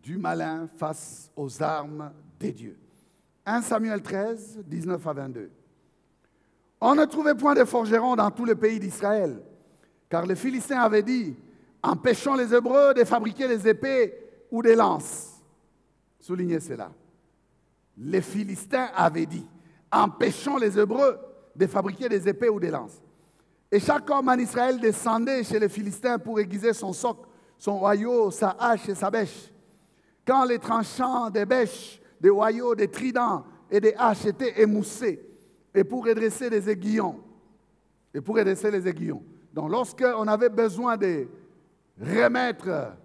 du malin face aux armes de Dieu. 1 Samuel 13, 19 à 22. On ne trouvait point de forgerons dans tout le pays d'Israël, car les Philistins avaient dit, empêchons les Hébreux de fabriquer des épées ou des lances. Soulignez cela. Les Philistins avaient dit, empêchons les Hébreux de fabriquer des épées ou des lances. Et chaque homme en Israël descendait chez les Philistins pour aiguiser son soc, son hoyau, sa hache et sa bêche. Quand les tranchants des bêches, des hoyaux, des tridents et des haches étaient émoussés, et pour redresser les aiguillons. Donc, lorsqu'on avait besoin de remettre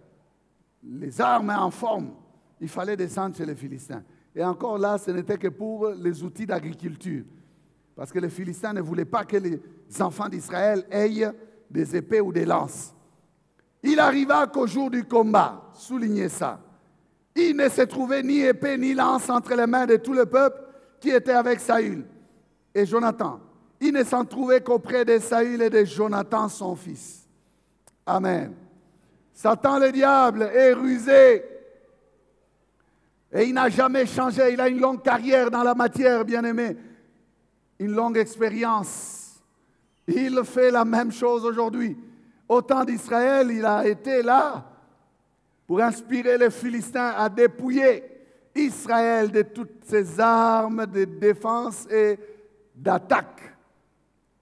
les armes en forme, il fallait descendre chez les Philistins. Et encore là, ce n'était que pour les outils d'agriculture. Parce que les Philistins ne voulaient pas que les enfants d'Israël aient des épées ou des lances. Il arriva qu'au jour du combat, soulignez ça, Il ne s'est trouvé ni épée ni lance entre les mains de tout le peuple qui était avec Saül et Jonathan. Il ne s'en trouvait qu'auprès de Saül et de Jonathan, son fils. Amen. Satan, le diable, est rusé. Et il n'a jamais changé. Il a une longue carrière dans la matière, bien-aimé. Une longue expérience. Il fait la même chose aujourd'hui. Au temps d'Israël, il a été là pour inspirer les Philistins à dépouiller Israël de toutes ses armes de défense et d'attaque.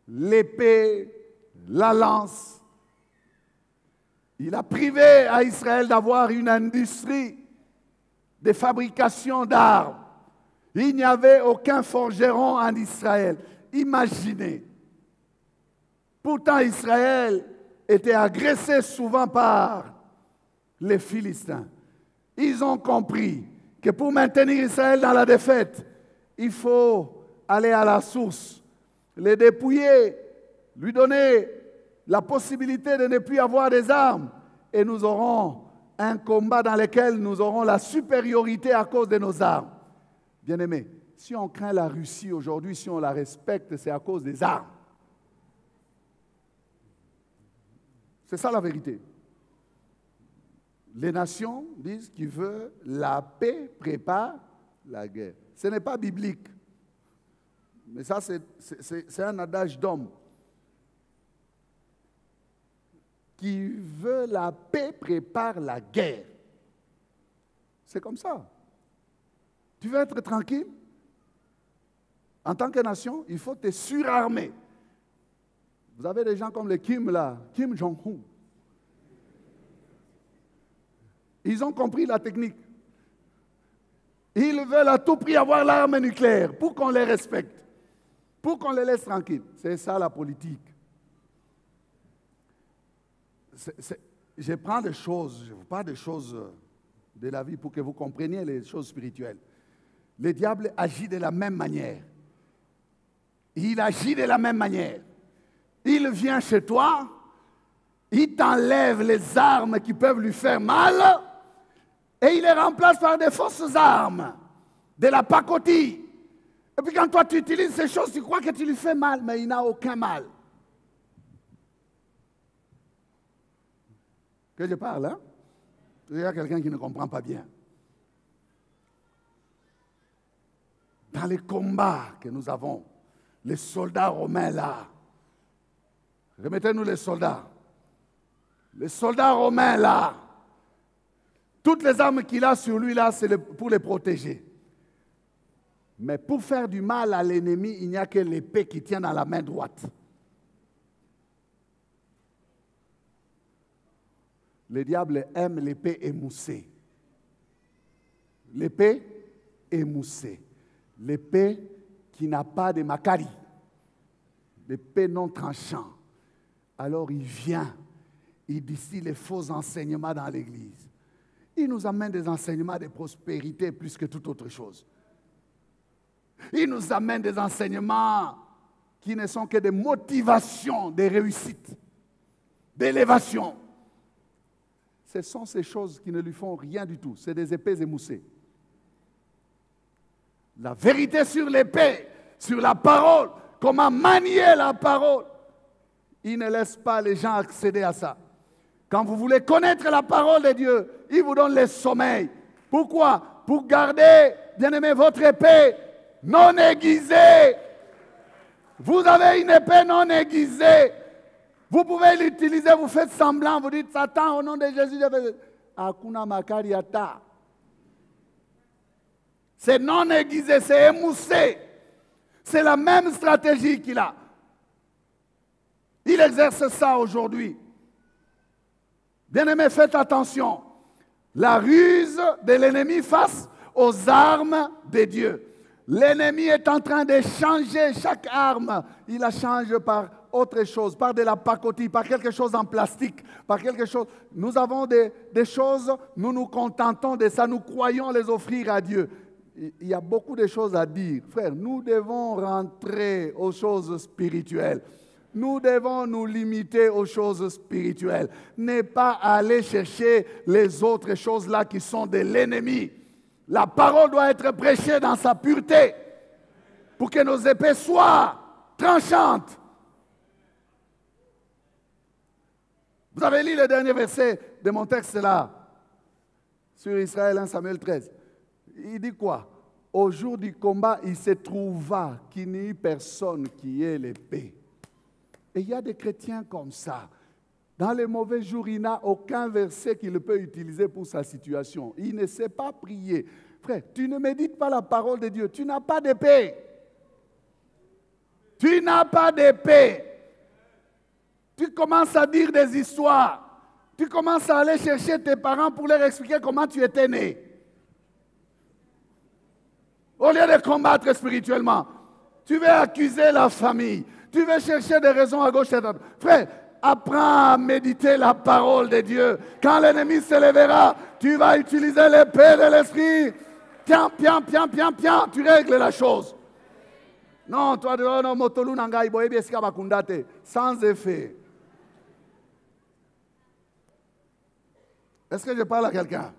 L'épée, la lance. Il a privé à Israël d'avoir une industrie de fabrication d'armes. Il n'y avait aucun forgeron en Israël. Imaginez. Pourtant, Israël était agressé souvent par les Philistins. Ils ont compris que pour maintenir Israël dans la défaite, il faut aller à la source, les dépouiller, lui donner la possibilité de ne plus avoir des armes. Et nous aurons un combat dans lequel nous aurons la supériorité à cause de nos armes. Bien-aimés, si on craint la Russie aujourd'hui, si on la respecte, c'est à cause des armes. C'est ça la vérité. Les nations disent qu'il veut la paix, prépare la guerre. Ce n'est pas biblique. Mais ça, c'est un adage d'homme. Qui veut la paix, prépare la guerre. C'est comme ça. Tu veux être tranquille? En tant que nation, il faut te surarmer. Vous avez des gens comme le Kim là, Kim Jong-un. Ils ont compris la technique. Ils veulent à tout prix avoir l'arme nucléaire pour qu'on les respecte, pour qu'on les laisse tranquilles. C'est ça la politique. Je prends des choses, je vous parle des choses de la vie pour que vous compreniez les choses spirituelles. Le diable agit de la même manière. Il agit de la même manière. Il vient chez toi, il t'enlève les armes qui peuvent lui faire mal et il les remplace par des fausses armes, de la pacotille. Et puis quand toi tu utilises ces choses, tu crois que tu lui fais mal, mais il n'a aucun mal. Que je parle, hein? Il y a quelqu'un qui ne comprend pas bien. Dans les combats que nous avons, les soldats romains là, remettez-nous les soldats. Les soldats romains là, toutes les armes qu'il a sur lui là, c'est pour les protéger. Mais pour faire du mal à l'ennemi, il n'y a que l'épée qui tient dans la main droite. Le diable aime l'épée émoussée. L'épée émoussée. L'épée qui n'a pas de macari. L'épée non tranchant. Alors il vient, il distille les faux enseignements dans l'Église. Il nous amène des enseignements de prospérité plus que toute autre chose. Il nous amène des enseignements qui ne sont que des motivations, des réussites, d'élévation. Ce sont ces choses qui ne lui font rien du tout. C'est des épées émoussées. La vérité sur l'épée, sur la parole, comment manier la parole. Il ne laisse pas les gens accéder à ça. Quand vous voulez connaître la parole de Dieu, il vous donne le sommeil. Pourquoi? Pour garder, bien aimé, votre épée non aiguisée. Vous avez une épée non aiguisée. Vous pouvez l'utiliser, vous faites semblant, vous dites, Satan, au nom de Jésus, Akuna Makariata. C'est non aiguisé, c'est émoussé. C'est la même stratégie qu'il a. Il exerce ça aujourd'hui. Bien-aimés, faites attention. La ruse de l'ennemi face aux armes de Dieu. L'ennemi est en train de changer chaque arme. Il la change par autre chose, par de la pacotille, par quelque chose en plastique, par quelque chose. Nous avons des choses, nous nous contentons de ça, nous croyons les offrir à Dieu. Il y a beaucoup de choses à dire. Frère, nous devons rentrer aux choses spirituelles. Nous devons nous limiter aux choses spirituelles. Ne pas aller chercher les autres choses là qui sont de l'ennemi. La parole doit être prêchée dans sa pureté pour que nos épées soient tranchantes. Vous avez lu le dernier verset de mon texte là, sur Israël 1 Samuel 13. Il dit quoi? Au jour du combat, il se trouva qu'il n'y eut personne qui ait l'épée. Et il y a des chrétiens comme ça. Dans les mauvais jours, il n'a aucun verset qu'il peut utiliser pour sa situation. Il ne sait pas prier. Frère, tu ne médites pas la parole de Dieu. Tu n'as pas d'épée. Tu n'as pas d'épée. Tu commences à dire des histoires. Tu commences à aller chercher tes parents pour leur expliquer comment tu étais né. Au lieu de combattre spirituellement, tu veux accuser la famille. Tu veux chercher des raisons à gauche et à droite. Frère, apprends à méditer la parole de Dieu. Quand l'ennemi se lèvera, tu vas utiliser l'épée de l'esprit. Tiens, tu règles la chose. Non, toi, non, motolu nangai boyebi esika bakundate, sans effet. Est-ce que je parle à quelqu'un?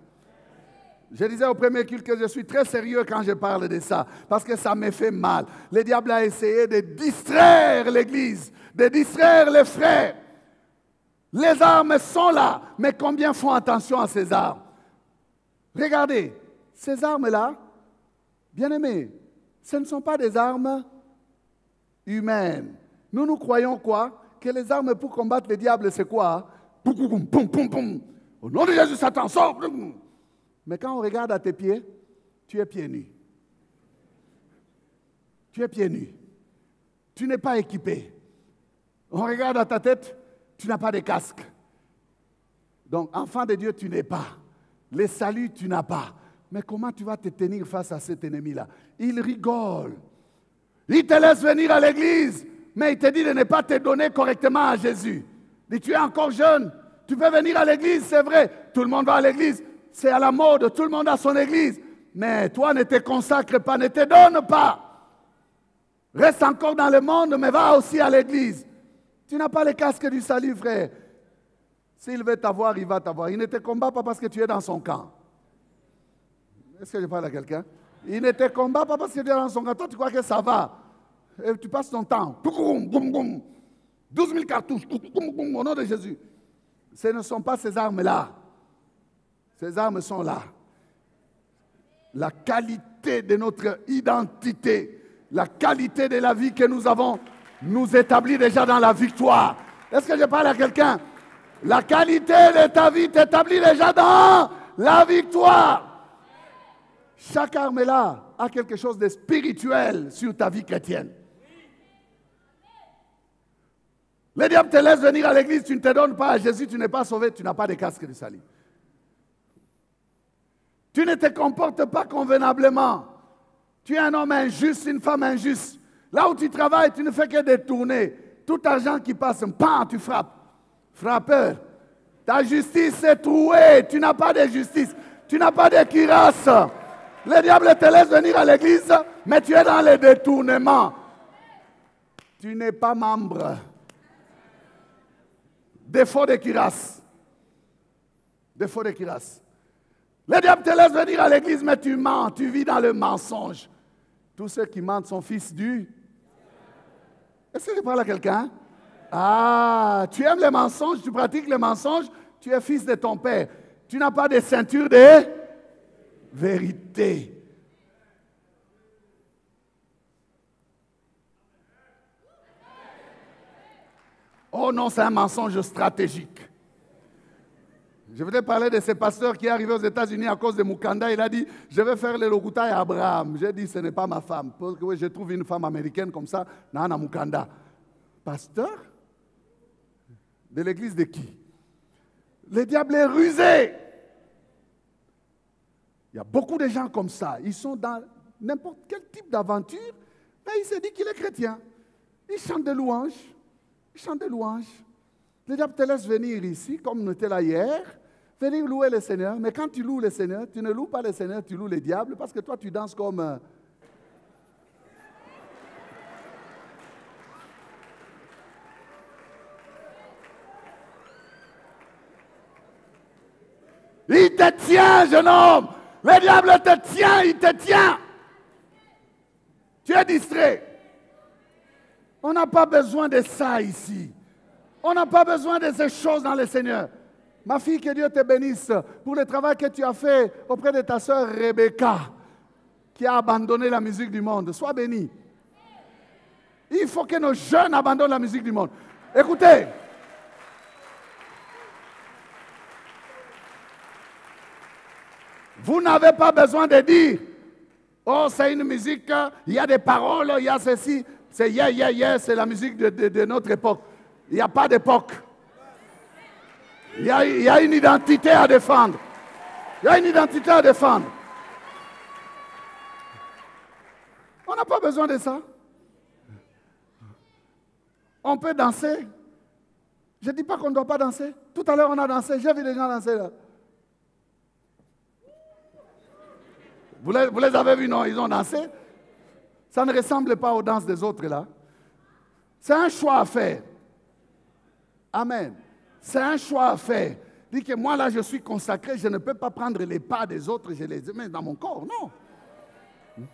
Je disais au premier culte que je suis très sérieux quand je parle de ça, parce que ça me fait mal. Le diable a essayé de distraire l'Église, de distraire les frères. Les armes sont là, mais combien font attention à ces armes? Regardez, ces armes-là, bien-aimés, ce ne sont pas des armes humaines. Nous croyons quoi? Que les armes pour combattre le diable, c'est quoi? Poum, poum, poum, poum, poum. Au nom de Jésus, Satan, sort! Mais quand on regarde à tes pieds, tu es pieds nus. Tu es pieds nus. Tu n'es pas équipé. On regarde à ta tête, tu n'as pas de casque. Donc, enfant de Dieu, tu n'es pas. Les saluts, tu n'as pas. Mais comment tu vas te tenir face à cet ennemi-là? Il rigole. Il te laisse venir à l'église, mais il te dit de ne pas te donner correctement à Jésus. Il dit, tu es encore jeune, tu peux venir à l'église, c'est vrai. Tout le monde va à l'église. C'est à la mode, tout le monde a son église. Mais toi, ne te consacre pas, ne te donne pas. Reste encore dans le monde, mais va aussi à l'église. Tu n'as pas le casque du salut, frère. S'il veut t'avoir, il va t'avoir. Il ne te combat pas parce que tu es dans son camp. Est-ce que je parle à quelqu'un? Il ne te combat pas parce que tu es dans son camp. Toi, tu crois que ça va. Et tu passes ton temps. 12 000 cartouches. Au nom de Jésus. Ce ne sont pas ces armes-là. Ces armes sont là. La qualité de notre identité, la qualité de la vie que nous avons, nous établit déjà dans la victoire. Est-ce que je parle à quelqu'un? La qualité de ta vie t'établit déjà dans la victoire. Chaque arme là a quelque chose de spirituel sur ta vie chrétienne. Le diable te laisse venir à l'église, tu ne te donnes pas à Jésus, tu n'es pas sauvé, tu n'as pas de casque de salut. Tu ne te comportes pas convenablement. Tu es un homme injuste, une femme injuste. Là où tu travailles, tu ne fais que détourner. Tout argent qui passe, pan, tu frappes. Frappeur. Ta justice est trouée. Tu n'as pas de justice. Tu n'as pas de cuirasse. Le diable te laisse venir à l'église, mais tu es dans le détournement. Tu n'es pas membre. Défaut de cuirasse. Défaut de cuirasse. Le diable te laisse venir à l'église, mais tu mens, tu vis dans le mensonge. Tous ceux qui mentent sont fils du... Est-ce que je parle à quelqu'un? Ah, tu aimes les mensonges, tu pratiques les mensonges, tu es fils de ton père. Tu n'as pas de ceinture de vérité. Oh non, c'est un mensonge stratégique. Je voudrais parler de ce pasteur qui est arrivé aux États-Unis à cause de Mukanda. Il a dit, je vais faire le Lokuta à Abraham. J'ai dit, ce n'est pas ma femme. Parce que oui, je trouve une femme américaine comme ça, Nana Mukanda. Pasteur? De l'église de qui? Le diable est rusé. Il y a beaucoup de gens comme ça. Ils sont dans n'importe quel type d'aventure, mais il se dit qu'il est chrétien. Il chante des louanges. Il chante des louanges. Le diable te laisse venir ici, comme nous étions là hier, venir louer le Seigneur. Mais quand tu loues le Seigneur, tu ne loues pas le Seigneur, tu loues le diable, parce que toi, tu danses comme... Il te tient, jeune homme. Le diable te tient, il te tient. Tu es distrait. On n'a pas besoin de ça ici. On n'a pas besoin de ces choses dans le Seigneur. Ma fille, que Dieu te bénisse pour le travail que tu as fait auprès de ta sœur Rebecca, qui a abandonné la musique du monde. Sois bénie. Il faut que nos jeunes abandonnent la musique du monde. Écoutez. Vous n'avez pas besoin de dire, oh, c'est une musique, il y a des paroles, il y a ceci. C'est yeah, c'est la musique de notre époque. Il n'y a pas d'époque. Il y a une identité à défendre. Il y a une identité à défendre. On n'a pas besoin de ça. On peut danser. Je ne dis pas qu'on ne doit pas danser. Tout à l'heure, on a dansé. J'ai vu des gens danser là. Vous les avez vus, non? Ils ont dansé. Ça ne ressemble pas aux danses des autres là. C'est un choix à faire. Amen. C'est un choix à faire. Dis que moi là, je suis consacré, je ne peux pas prendre les pas des autres, je les mets dans mon corps, non.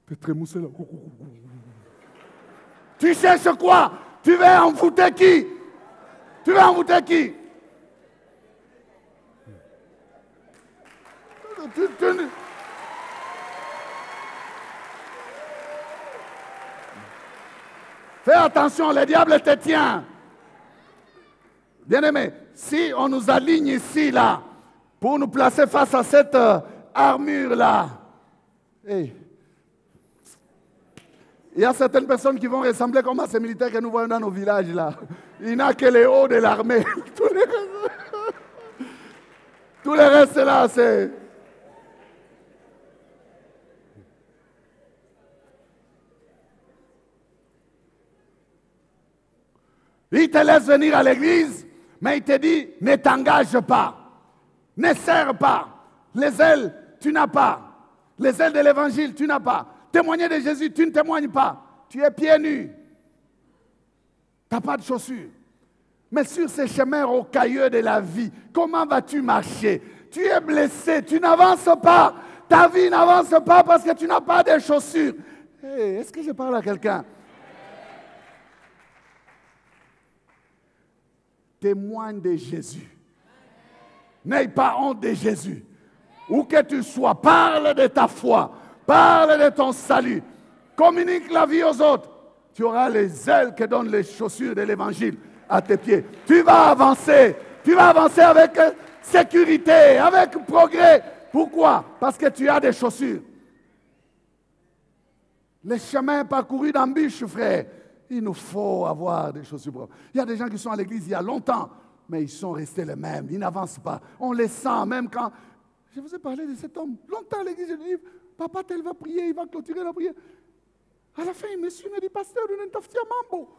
Pétrémoussé là. Tu cherches quoi? Tu veux envoûter qui? Tu veux envoûter qui? Fais attention, le diable te tient. Bien-aimé, si on nous aligne ici, là, pour nous placer face à cette armure-là, hey, il y a certaines personnes qui vont ressembler comme à ces militaires que nous voyons dans nos villages, là. Il n'y a que les hauts de l'armée. Tout le reste, là, c'est... Il te laisse venir à l'église, mais il te dit, ne t'engage pas, ne sers pas. Les ailes, tu n'as pas. Les ailes de l'évangile, tu n'as pas. Témoigner de Jésus, tu ne témoignes pas. Tu es pieds nus. Tu n'as pas de chaussures. Mais sur ces chemins rocailleux de la vie, comment vas-tu marcher? Tu es blessé, tu n'avances pas. Ta vie n'avance pas parce que tu n'as pas de chaussures. Hey, est-ce que je parle à quelqu'un? Témoigne de Jésus. N'aie pas honte de Jésus. Où que tu sois, parle de ta foi. Parle de ton salut. Communique la vie aux autres. Tu auras les ailes que donnent les chaussures de l'évangile à tes pieds. Tu vas avancer. Tu vas avancer avec sécurité, avec progrès. Pourquoi? Parce que tu as des chaussures. Les chemins parcourus d'embûches, frère. Il nous faut avoir des chaussures propres. Il y a des gens qui sont à l'église il y a longtemps, mais ils sont restés les mêmes. Ils n'avancent pas. On les sent, même quand... Je vous ai parlé de cet homme. Longtemps à l'église, je lui dis, papa, tel va prier, il va clôturer la prière. À la fin, il me suit, il me dit, pasteur, on est un mambo.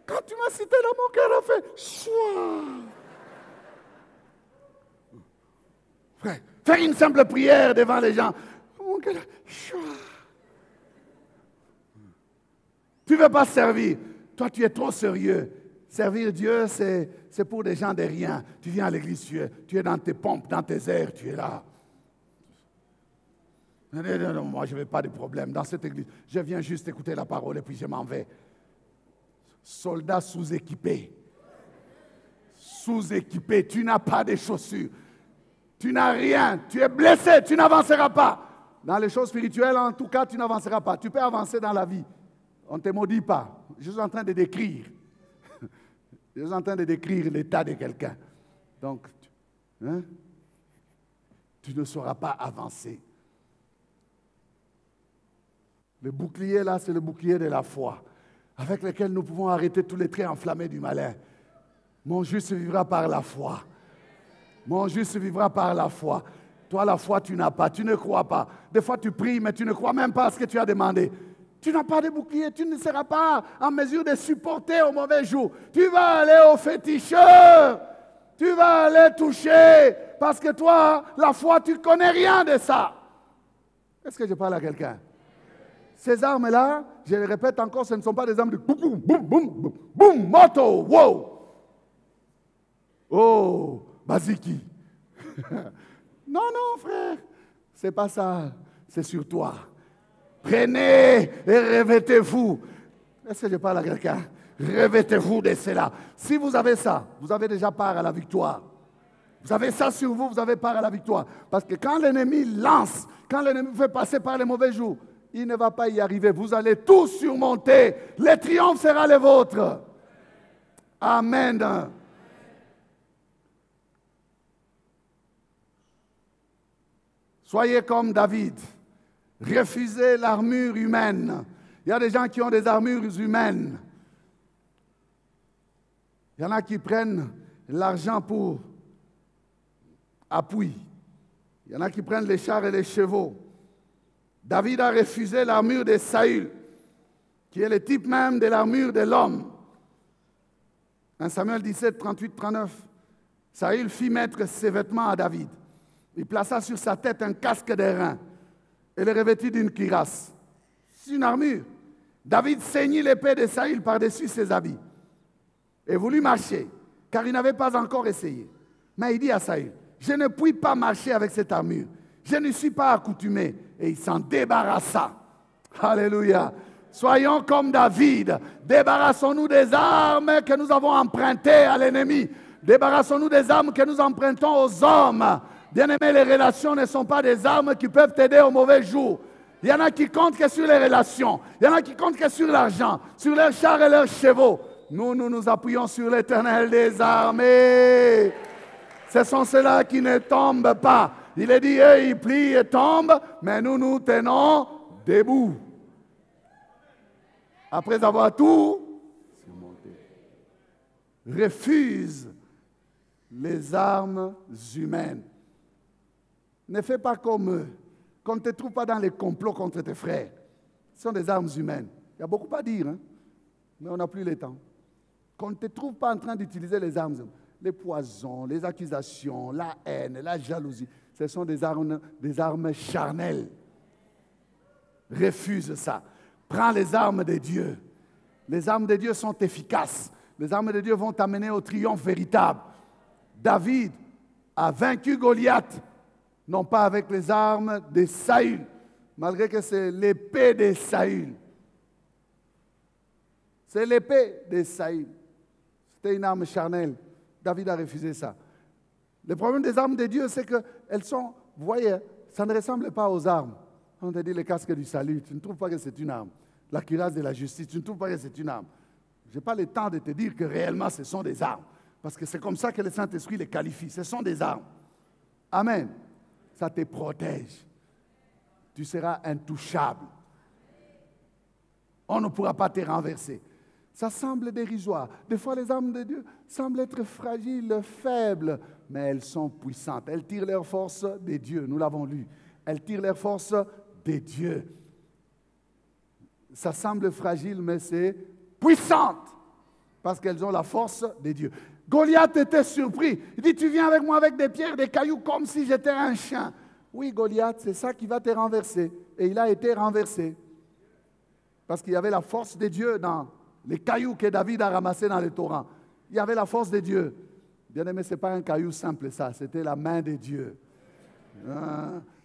Quand tu m'as cité là, mon cœur a fait, choix. Frère, faire une simple prière devant les gens. Mon cœur, choix. Tu ne veux pas servir. Toi, tu es trop sérieux. Servir Dieu, c'est pour des gens de rien. Tu viens à l'église, tu es dans tes pompes, dans tes airs, tu es là. Non, moi, je ne veux pas de problème dans cette église. Je viens juste écouter la parole et puis je m'en vais. Soldat sous-équipé. Sous-équipé, tu n'as pas de chaussures. Tu n'as rien. Tu es blessé, tu n'avanceras pas. Dans les choses spirituelles, en tout cas, tu n'avanceras pas. Tu peux avancer dans la vie. On ne te maudit pas. Je suis en train de décrire. Je suis en train de décrire l'état de quelqu'un. Donc, tu ne sauras pas avancer. Le bouclier là, c'est le bouclier de la foi, avec lequel nous pouvons arrêter tous les traits enflammés du malin. Mon juste vivra par la foi. Mon juste vivra par la foi. Toi, la foi, tu n'as pas, tu ne crois pas. Des fois, tu pries, mais tu ne crois même pas à ce que tu as demandé. Tu n'as pas de bouclier, tu ne seras pas en mesure de supporter au mauvais jour. Tu vas aller au féticheur, tu vas aller toucher, parce que toi, la foi, tu ne connais rien de ça. Est-ce que je parle à quelqu'un? Ces armes-là, je le répète encore, ce ne sont pas des armes de boum, boum, boum, boum, boum, moto, wow. Oh, Baziki. Non, non, frère, c'est pas ça, c'est sur toi. Prenez et revêtez-vous. Est-ce que je parle à quelqu'un? Revêtez-vous de cela. Si vous avez ça, vous avez déjà part à la victoire. Vous avez ça sur vous, vous avez part à la victoire. Parce que quand l'ennemi lance, quand l'ennemi vous fait passer par les mauvais jours, il ne va pas y arriver. Vous allez tout surmonter. Le triomphe sera le vôtre. Amen. Soyez comme David. Refusez l'armure humaine. Il y a des gens qui ont des armures humaines. Il y en a qui prennent l'argent pour appui. Il y en a qui prennent les chars et les chevaux. David a refusé l'armure de Saül, qui est le type même de l'armure de l'homme. 1 Samuel 17, 38, 39. Saül fit mettre ses vêtements à David. Il plaça sur sa tête un casque d'airain et le revêtit d'une cuirasse. C'est une armure. David ceignit l'épée de Saül par-dessus ses habits et voulut marcher, car il n'avait pas encore essayé. Mais il dit à Saül, je ne puis pas marcher avec cette armure. Je ne suis pas accoutumé. Et il s'en débarrassa. Alléluia. Soyons comme David. Débarrassons-nous des armes que nous avons empruntées à l'ennemi. Débarrassons-nous des armes que nous empruntons aux hommes. Bien-aimés, les relations ne sont pas des armes qui peuvent t'aider au mauvais jour. Il y en a qui comptent que sur les relations. Il y en a qui comptent que sur l'argent, sur leurs chars et leurs chevaux. Nous nous appuyons sur l'Éternel des armées. Ce sont ceux-là qui ne tombent pas. Il est dit, eux, ils plient et tombent, mais nous tenons debout. Après avoir tout surmonté. Refuse les armes humaines. Ne fais pas comme eux. Qu'on ne te trouve pas dans les complots contre tes frères. Ce sont des armes humaines. Il y a beaucoup à dire, hein? Mais on n'a plus le temps. Qu'on ne te trouve pas en train d'utiliser les armes humaines. Les poisons, les accusations, la haine, la jalousie, ce sont des armes charnelles. Refuse ça. Prends les armes de Dieu. Les armes de Dieu sont efficaces. Les armes de Dieu vont t'amener au triomphe véritable. David a vaincu Goliath, non pas avec les armes de Saül, malgré que c'est l'épée de Saül. C'est l'épée de Saül. C'était une arme charnelle. David a refusé ça. Le problème des armes de Dieu, c'est qu'elles sont, vous voyez, ça ne ressemble pas aux armes. On te dit le casque du salut, tu ne trouves pas que c'est une arme. La cuirasse de la justice, tu ne trouves pas que c'est une arme. Je n'ai pas le temps de te dire que réellement ce sont des armes. Parce que c'est comme ça que le Saint-Esprit les qualifie. Ce sont des armes. Amen. Ça te protège. Tu seras intouchable. On ne pourra pas te renverser. Ça semble dérisoire. Des fois, les armes de Dieu semblent être fragiles, faibles, mais elles sont puissantes. Elles tirent leur force de Dieu. Nous l'avons lu. Elles tirent leur force de Dieu. Ça semble fragile, mais c'est puissante parce qu'elles ont la force de Dieu. Goliath était surpris. Il dit, tu viens avec moi avec des pierres, des cailloux, comme si j'étais un chien. Oui, Goliath, c'est ça qui va te renverser. Et il a été renversé. Parce qu'il y avait la force de Dieu dans les cailloux que David a ramassés dans le torrent. Il y avait la force de Dieu. Bien aimé, ce n'est pas un caillou simple ça, c'était la main de Dieu.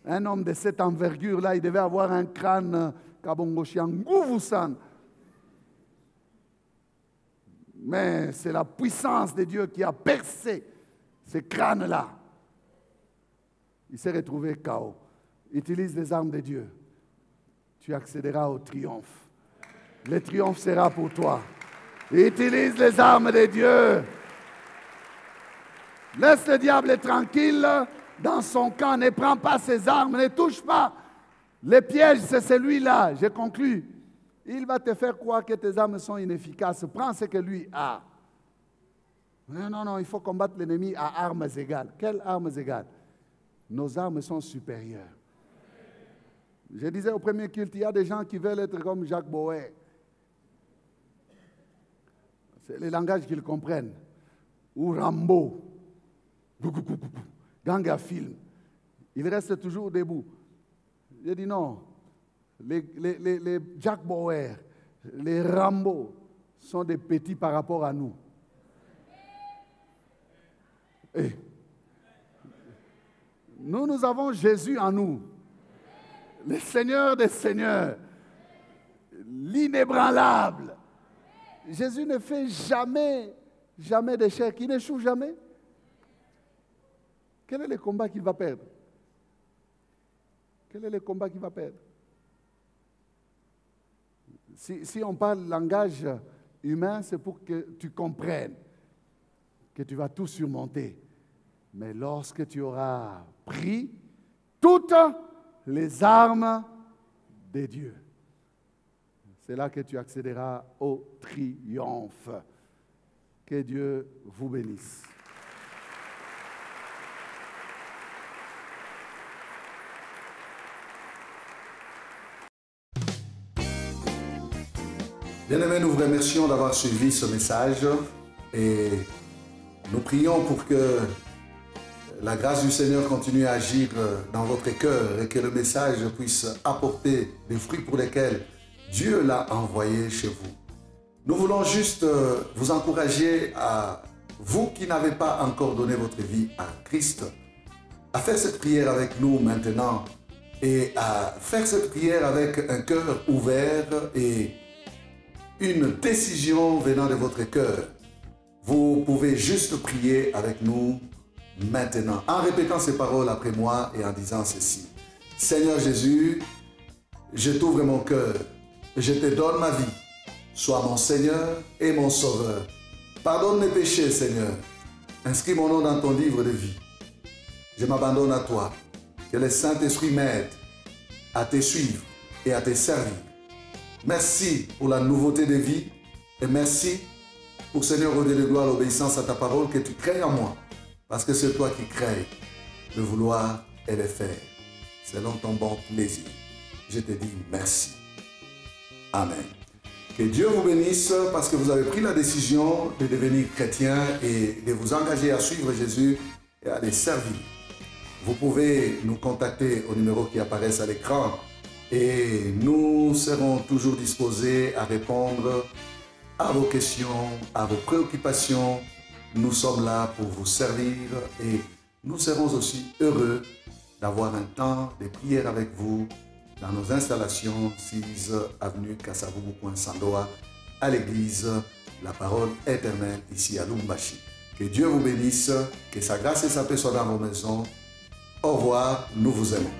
Un homme de cette envergure-là, il devait avoir un crâne kabongoshiangouvusan. Mais c'est la puissance de Dieu qui a percé ce crâne-là. Il s'est retrouvé KO. Utilise les armes de Dieu. Tu accéderas au triomphe. Le triomphe sera pour toi. Utilise les armes de Dieu. Laisse le diable tranquille dans son camp. Ne prends pas ses armes, ne touche pas. Le piège, c'est celui-là. J'ai conclu. Il va te faire croire que tes armes sont inefficaces. Prends ce que lui a. Non, il faut combattre l'ennemi à armes égales. Quelles armes égales? Nos armes sont supérieures. Je disais au premier culte, il y a des gens qui veulent être comme Jacques Boer. C'est le langage qu'ils comprennent. Ou Rambo. Gang à film. Il reste toujours debout. J'ai dit non. Les Jack Bauer, les Rambo sont des petits par rapport à nous. Et nous avons Jésus en nous, le Seigneur des Seigneurs, l'inébranlable. Jésus ne fait jamais d'échec, il n'échoue jamais. Quel est le combat qu'il va perdre? Quel est le combat qu'il va perdre? Si on parle langage humain, c'est pour que tu comprennes que tu vas tout surmonter. Mais lorsque tu auras pris toutes les armes de Dieu, c'est là que tu accéderas au triomphe. Que Dieu vous bénisse. Bien-aimés, nous vous remercions d'avoir suivi ce message et nous prions pour que la grâce du Seigneur continue à agir dans votre cœur et que le message puisse apporter des fruits pour lesquels Dieu l'a envoyé chez vous. Nous voulons juste vous encourager à vous qui n'avez pas encore donné votre vie à Christ, à faire cette prière avec nous maintenant et à faire cette prière avec un cœur ouvert et une décision venant de votre cœur. Vous pouvez juste prier avec nous maintenant, en répétant ces paroles après moi et en disant ceci. Seigneur Jésus, je t'ouvre mon cœur, je te donne ma vie. Sois mon Seigneur et mon Sauveur. Pardonne mes péchés, Seigneur. Inscris mon nom dans ton livre de vie. Je m'abandonne à toi. Que le Saint-Esprit m'aide à te suivre et à te servir. Merci pour la nouveauté de vie et merci pour, Seigneur, au Dieu de gloire, l'obéissance à ta parole que tu crées en moi. Parce que c'est toi qui crées le vouloir et le faire selon ton bon plaisir. Je te dis merci. Amen. Que Dieu vous bénisse parce que vous avez pris la décision de devenir chrétien et de vous engager à suivre Jésus et à le servir. Vous pouvez nous contacter au numéro qui apparaît à l'écran et nous serons toujours disposés à répondre à vos questions, à vos préoccupations. Nous sommes là pour vous servir et nous serons aussi heureux d'avoir un temps de prière avec vous dans nos installations 6 avenue Kasavubu, Sandoa, à l'église La Parole Éternelle, ici à Lumbashi. Que Dieu vous bénisse, que sa grâce et sa paix soient dans vos maisons. Au revoir, nous vous aimons.